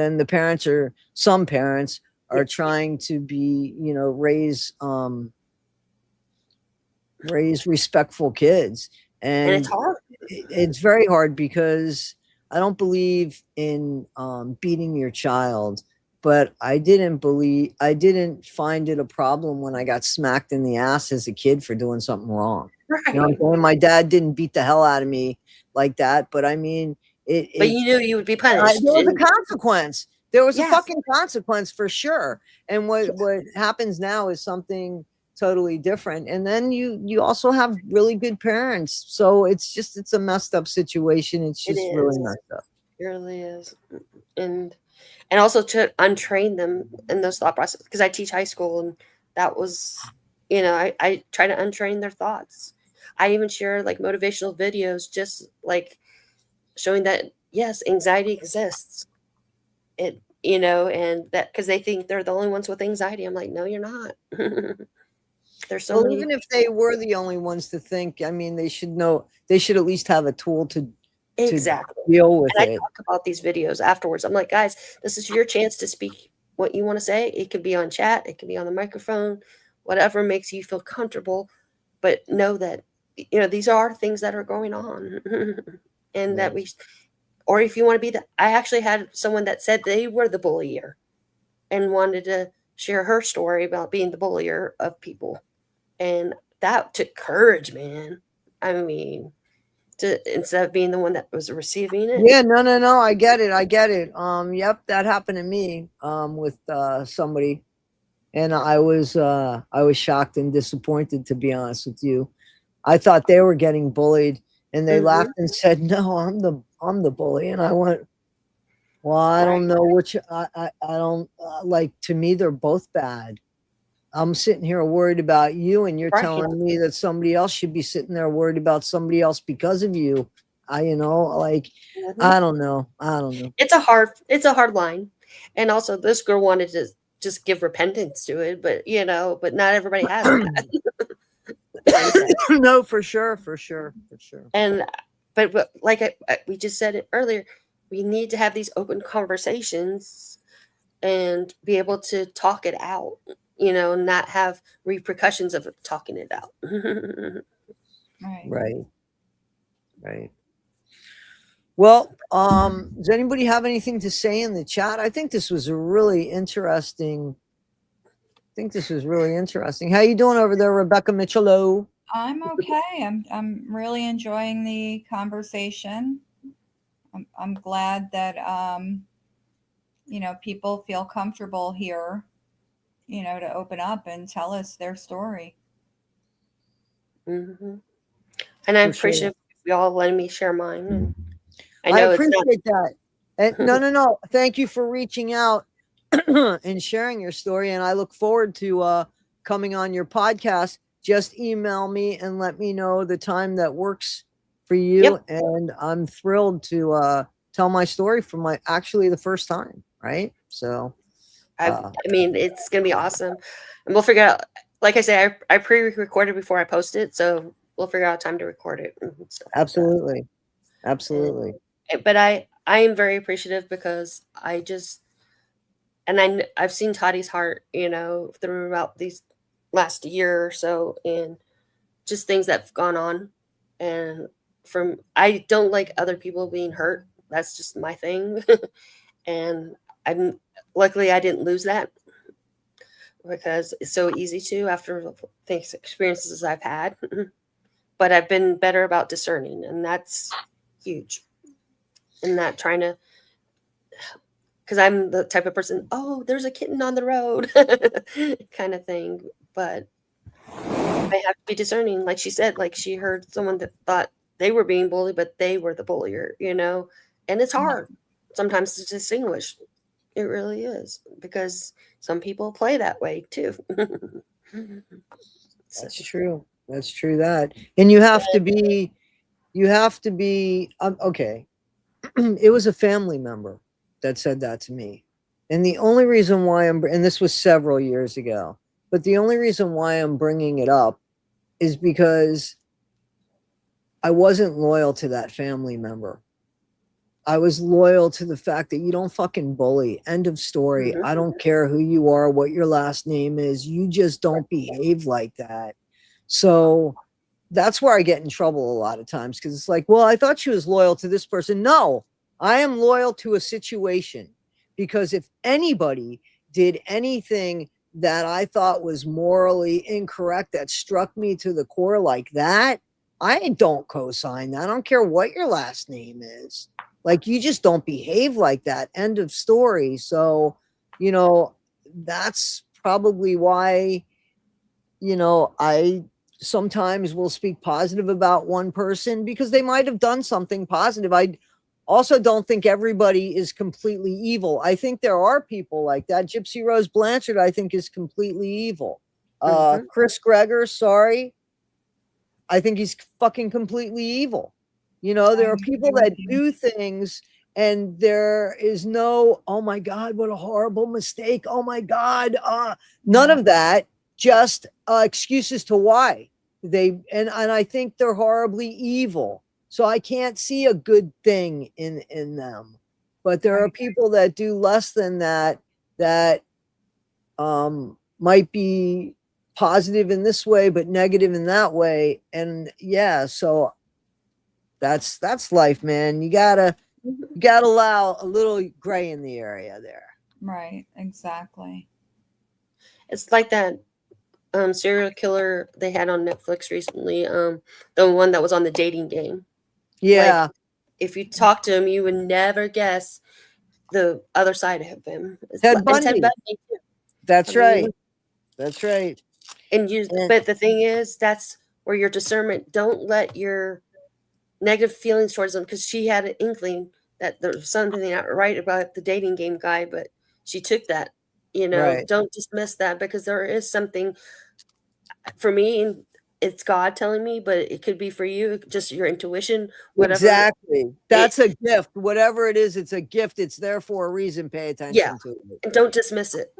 then the parents are some parents yeah, are trying to be, raise respectful kids. and it's And hard. it's very hard because I don't believe in beating your child, but I didn't find it a problem when I got smacked in the ass as a kid for doing something wrong. You know what Right. I'm saying? My dad didn't beat the hell out of me like that, but I mean, But you knew you would be punished. there was a consequence. There was a Yes, fucking consequence for sure. And what happens now is something totally different. And then you also have really good parents. So it's a messed up situation. It's it just really is. messed up. It really is. And and also to untrain them in those thought processes, because I teach high school, and that was, I try to untrain their thoughts. I even share like motivational videos, just like showing that yes, anxiety exists. And that because they think they're the only ones with anxiety. I'm like, no, you're not. There's so Well, many. even if they were the only ones to think, I mean, they should at least have a tool to Exactly. deal with And I it. talk about these videos afterwards. I'm like, guys, this is your chance to speak what you want to say. It could be on chat, it could be on the microphone, whatever makes you feel comfortable. But know that, these are things that are going on. And that Right. or if you want to be I actually had someone that said they were the bullier and wanted to share her story about being the bullier of people. And that took courage, man. I mean, instead of being the one that was receiving it. Yeah, no. I get it. Yep, that happened to me with somebody, and I was shocked and disappointed, to be honest with you. I thought they were getting bullied, and they laughed and said, "No, I'm the bully." And I went, "Well, I don't know which. I don't like. To me, they're both bad. I'm sitting here worried about you, and you're telling me that somebody else should be sitting there worried about somebody else because of you. I don't know. It's a hard line. And also this girl wanted to just give repentance to it, but but not everybody has that mindset. No, for sure. And but like we just said it earlier, we need to have these open conversations and be able to talk it out, not have repercussions of talking it out. Right. Well, does anybody have anything to say in the chat? I think this was really interesting. How you doing over there, Rebecca Mitchello? I'm okay. I'm really enjoying the conversation. I'm glad that people feel comfortable here, to open up and tell us their story. Mm-hmm. And I'm appreciative of y'all letting me share mine. And I appreciate that. And no. Thank you for reaching out and sharing your story. And I look forward to coming on your podcast. Just email me and let me know the time that works for you. Yep. And I'm thrilled to tell my story for the first time. Right. So I mean, it's going to be awesome. And we'll figure out, like I say, I pre-recorded before I post it. So we'll figure out time to record it. And stuff absolutely. Like Absolutely. But I am very appreciative because I've seen Toddie's heart, throughout these last year or so, and just things that've gone on. And I don't like other people being hurt. That's just my thing. And luckily I didn't lose that, because it's so easy to after experiences I've had. But I've been better about discerning, and that's huge. And not trying to, because I'm the type of person, oh, there's a kitten on the road kind of thing. But I have to be discerning. Like she said, like she heard someone that thought they were being bullied, but they were the bullier, and it's hard sometimes to distinguish. It really is, because some people play that way too. That's true. That. And you have to be okay. It was a family member that said that to me. And the only reason why and this was several years ago, but the only reason why I'm bringing it up is because I wasn't loyal to that family member. I was loyal to the fact that you don't fucking bully. End of story. I don't care who you are, what your last name is. You just don't behave like that. So that's where I get in trouble a lot of times, because it's like, well, I thought she was loyal to this person. No, I am loyal to a situation, because if anybody did anything that I thought was morally incorrect, that struck me to the core like that, I don't co-sign that. I don't care what your last name is. Like, you just don't behave like that. End of story. So, that's probably why, I sometimes will speak positive about one person because they might have done something positive. I also don't think everybody is completely evil. I think there are people like that. Gypsy Rose Blanchard, I think, is completely evil. Chris Greger, sorry. I think he's fucking completely evil. There are people that do things and there is no, oh my God, what a horrible mistake. Oh my God. None of that. Just excuses to why and I think they're horribly evil. So I can't see a good thing in them. But there are people that do less than that might be positive in this way, but negative in that way. And yeah, so that's life, man. You gotta allow a little gray in the area there. Right, exactly. It's like that serial killer they had on Netflix recently. The one that was on the dating game. Yeah, Like, if you talk to him, you would never guess the other side of him. Ted And Ted Bundy. Bundy too. I That's mean, right. That's right. and you. And But the thing is, that's where your discernment. Don't let your negative feelings towards them, because she had an inkling that there was something not right about the dating game guy, but she took that. right. Don't dismiss that, because there is something for me, and it's God telling me, but it could be for you, just your intuition, whatever. Exactly. It, That's a gift. Whatever it is, it's a gift. It's there for a reason. Pay yeah, attention to it. and don't dismiss it.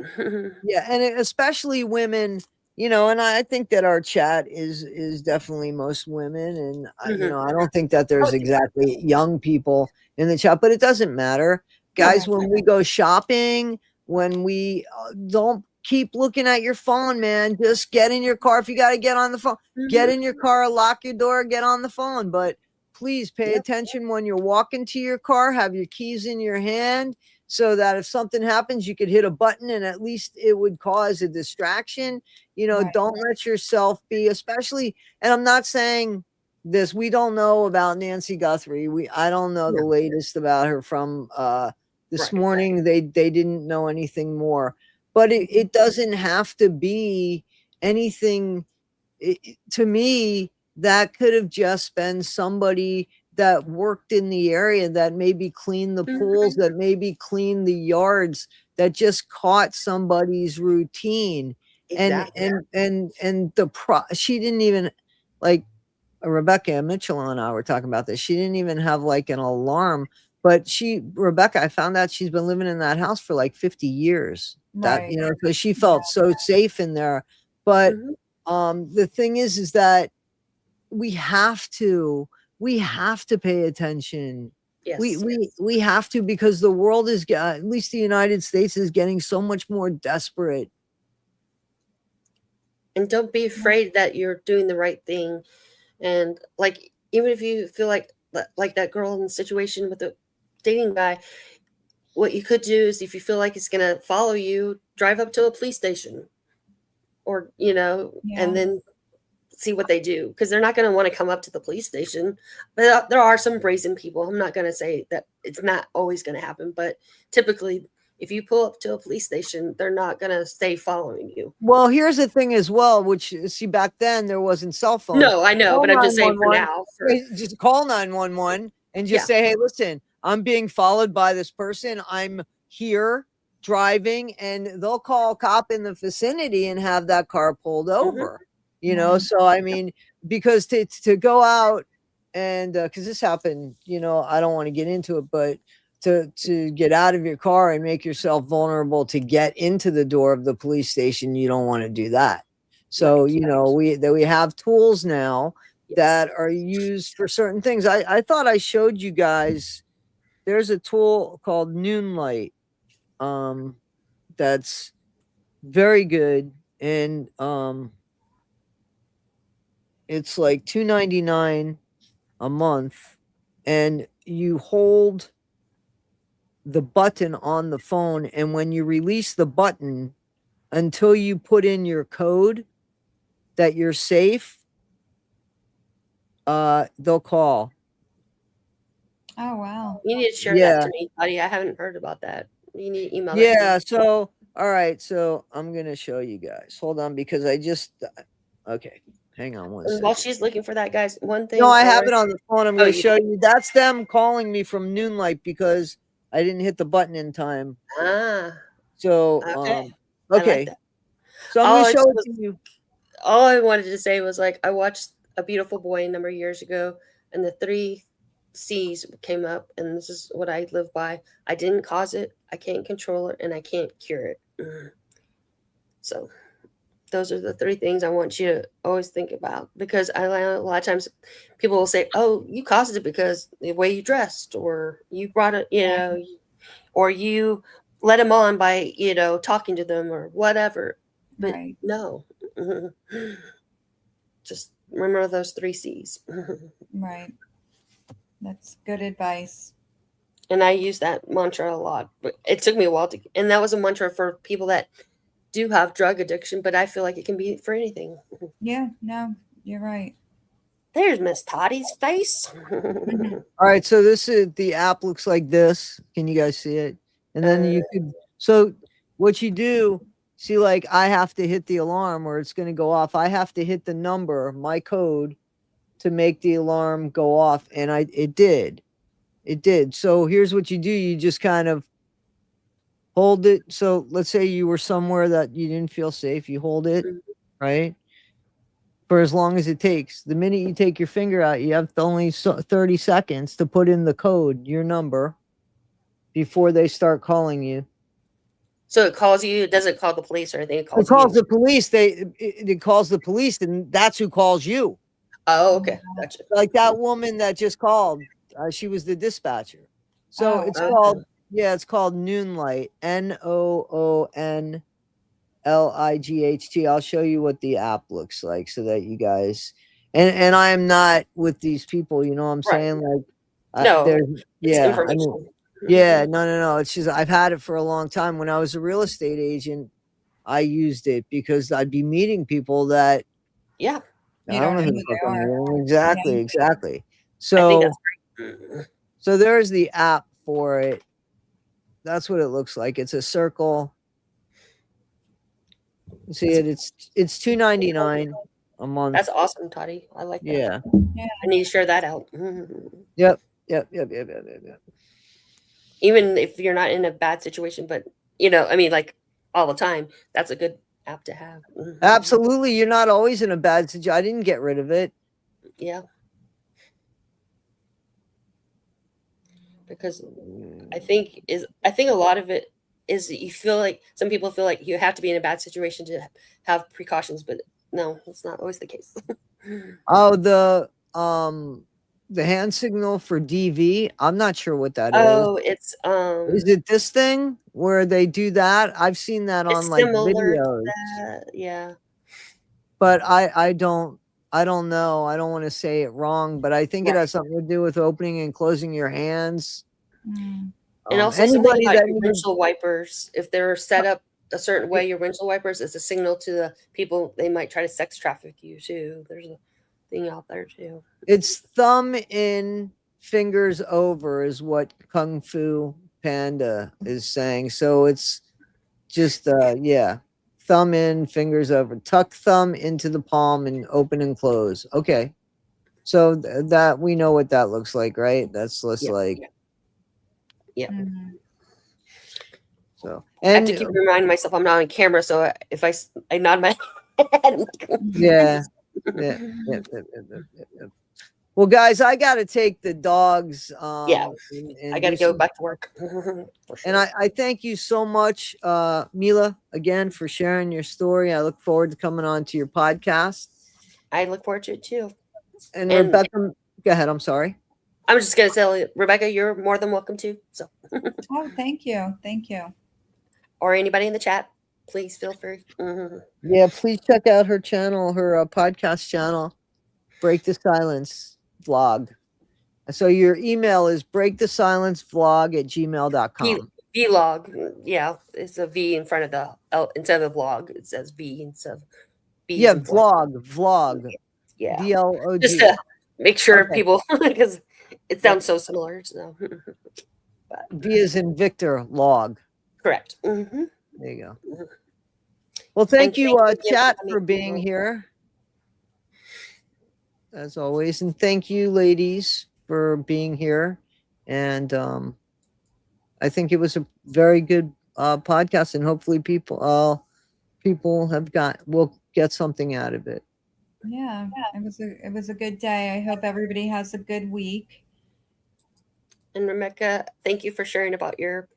Yeah, and especially women, and I think that our chat is definitely most women, and Mhm. I don't think that Oh, there's exactly young people in the chat, but it doesn't matter, no, guys. When we go shopping, when we don't keep looking at your phone, man, just get in your car. If you got to get on the phone, get mhm. in your car, lock your door, get on the phone. But please pay Yep. attention when you're walking to your car. Have your keys in your hand, so that if something happens, you could hit a button and at least it would cause a distraction. Right. Don't let yourself be, especially, and I'm not saying this, we don't know about Nancy Guthrie. I don't know the No. latest about her from this Right. morning. They didn't know anything more, but it doesn't have to be anything. To me, that could have just been somebody that worked in the area, that maybe cleaned the pools, Mhm. that maybe cleaned the yards, that just caught somebody's routine. And Exactly. and she didn't even, like, Rebecca Mitchell and I were talking about this. She didn't even have like an alarm, but Rebecca, I found out she's been living in that house for like 50 years. That, Right. because she felt so safe in there. But Mhm. the thing is that we have to pay attention. we Yes. we we have to, because the world is at least the United States is getting so much more desperate. And don't be afraid that you're doing the right thing. And like, even if you feel like that girl in the situation with the dating guy, what you could do is, if you feel like it's gonna follow you, drive up to a police station, or Yeah. and then see what they do, because they're not going to want to come up to the police station. But there are some brazen people. I'm not going to say that it's not always going to happen, but typically, if you pull up to a police station, they're not going to stay following you. Well, here's the thing as well, which, see, back then there wasn't cell phones. No, I know, Call but I'm just saying for 911. now. For Just call 911 and just Yeah. say, hey, listen, I'm being followed by this person. I'm here driving, and they'll call a cop in the vicinity and have that car pulled over. Right. So I mean, because to go out and because this happened, I don't want to get into it, but to get out of your car and make yourself vulnerable to get into the door of the police station, you don't want to do that. So Right. we have tools now Yes. that are used for certain things. I thought I showed you guys, there's a tool called Noonlight, that's very good, and it's like $2.99 a month, and you hold the button on the phone, and when you release the button, until you put in your code that you're safe, they'll call. Oh wow. You need to share that Yeah. to me, Toddie. I haven't heard about that. You need to email that to me. Yeah. So, all right. So I'm going to show you guys. Hold on, because okay. Hang on one And while second. she's looking for that, guys, one No, thing I I have want it on the phone. I'm Oh, going to you show do? you. That's them calling me from Noonlight because I didn't hit the button in time. Ah, So, okay. I like okay. that. So I'm going All to I show it was to you. all I wanted to say was, like, I watched A Beautiful Boy a number of years ago, and the three C's came up, and this is what I live by. I didn't cause it, I can't control it, and I can't cure it. So those are the three things I want you to always think about, because a lot of times people will say, "Oh, you caused it because the way you dressed, or you brought it, or you let them on by talking to them or whatever." But Right. no, just remember those three C's. Right. That's good advice. And I use that mantra a lot, but it took me a while and that was a mantra for people that do have drug addiction, but I feel like it can be for anything. Yeah, no, you're right. There's Miss Toddie's face. All right, so the app looks like this. Can you guys see it? And then you could, so what you do, see, like I have to hit the alarm or it's going to go off. I have to hit the number, my code, to make the alarm go off, and it did. It did. So here's what you do: you just kind of hold it. So let's say you were somewhere that you didn't feel safe. You hold it, right, for as long as it takes. The minute you take your finger out, you have only 30 seconds to put in the code, your number, before they start calling you. So it calls you. It doesn't call the police or anything. It It calls calls you. the police. It calls the police, and that's who calls you. Oh, okay. Gotcha. Like that woman that just called, she was the dispatcher. So Oh, it's okay. called, yeah, it's called Noonlight. NOONLIGHT. I'll show you what the app looks like so that you guys, and I am not with these people, you know what I'm Right. saying? Like, No, there's, it's yeah, I information. mean, yeah, no. It's just, I've had it for a long time. When I was a real estate agent, I used it because I'd be meeting people that, Yeah. I You don't know don't who know the who fuck they I'm are. meeting. Exactly, Yeah. exactly. I think So, that's great. so there's the app for it. That's what it looks like. It's a circle. You see it? It's $2.99 a month. That's awesome, Toddie. I like that. Yeah. I need to share that out. Yep. Even if you're not in a bad situation, but I mean, like all the time, that's a good app to have. Absolutely. You're not always in a bad situation. I didn't get rid of it. Yeah. Because I think a lot of it is that you feel like some people feel like you have to be in a bad situation to have precautions, but no, it's not always the case. Oh, the hand signal for DV. I'm not sure what that is. Oh, it's Is it this thing where they do that? I've seen that on it's like similar to videos, that. Yeah. but I don't know. I don't want to say it wrong, but I think it Right. has something to do with opening and closing your hands. Mm. And also something Anybody about that your needs, windshield wipers, if they're set up a certain way, your windshield wipers is a signal to the people they might try to sex traffic you too. There's a thing out there too. it's thumb in, fingers over is what Kung Fu Panda is saying. So it's just yeah, thumb in, fingers over, tuck thumb into the palm and open and close. Okay, so that we know what that looks like, right? That's just Yeah. like, Yeah. Mhm. so. I have And to keep reminding myself I'm not on camera, so if I nod my head. yeah, yeah. Well, guys, I got to take the dogs. Yeah, And I got to do go some, back to work. For and sure. I thank you so much, Mila, again for sharing your story. I look forward to coming on to your podcast. I look forward to it too. And And Rebecca, go ahead. I'm sorry. I'm just gonna tell you, Rebecca, you're more than welcome to. So, Oh, thank you. Thank you. or anybody in the chat, please feel free. Yeah, please check out her channel, her podcast channel, Break the Silence Vlog. So your email is breakthesilencevlog@gmail.com. Vlog, yeah, it's a V in front of the L instead of the vlog. It says V instead of B. Yeah, In vlog. vlog. Yeah, VLOG. just to make sure Okay. people because it Yep. sounds so similar. So, but V is in Victor, log. correct. There you go. Well, thank And you, thank you again chat, coming. for being here, as always. And thank you, ladies, for being here. And I think it was a very good podcast, and hopefully people will get something out of it. Yeah, it was a good day. I hope everybody has a good week. And Rebecca, thank you for sharing about your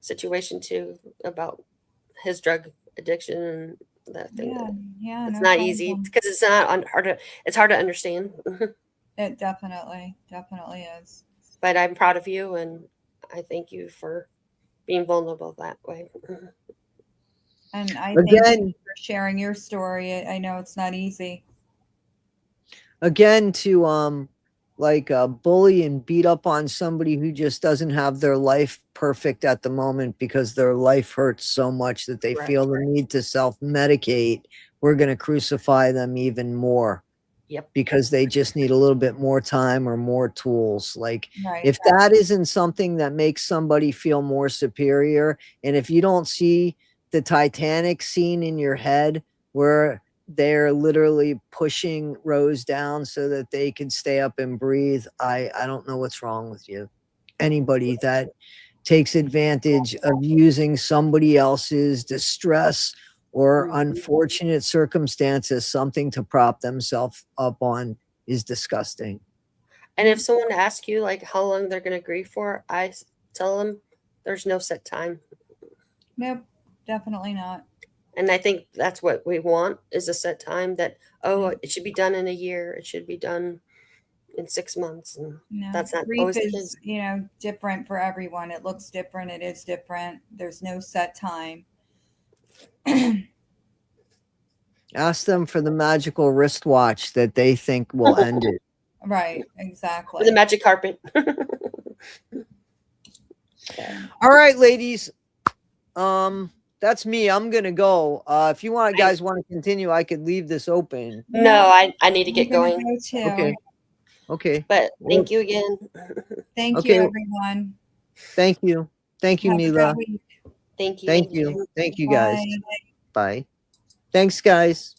situation too, about his drug addiction and that thing. Yeah, yeah, It's no not easy problem. because it's not hard to. It's hard to understand. It definitely is. But I'm proud of you, and I thank you for being vulnerable that way. And I thank Again, you for sharing your story. I know it's not easy. again, to like bully and beat up on somebody who just doesn't have their life perfect at the moment because their life hurts so much that they Right. feel the need to self-medicate, we're going to crucify them even more. Yep. Because they just need a little bit more time or more tools. Like Right. if that isn't something that makes somebody feel more superior, and if you don't see the Titanic scene in your head where they're literally pushing Rose down so that they can stay up and breathe, I don't know what's wrong with you. Anybody that takes advantage of using somebody else's distress or unfortunate circumstances something to prop themselves up on is disgusting. And if someone asks you like how long they're going to grieve for, tell them there's no set time. Nope, definitely not. And I think that's what we want is a set time that, it should be done in a year. It should be done in 6 months. And No, that's not grief always the is, case. different for everyone. It looks different. It is different. There's no set time. Ask them for the magical wristwatch that they think will end it. Right, Or exactly. the magic carpet. All right, ladies. That's me. I'm gonna go. If you guys want to continue, I could leave this open. No, I need to get I'm gonna going. go too. Okay. Okay. But thank you again. Thank Okay. you, everyone. Thank you. Thank you, Have a good Mila. week. Thank you. Thank you. Thank you, guys. Bye. Bye. Thanks, guys.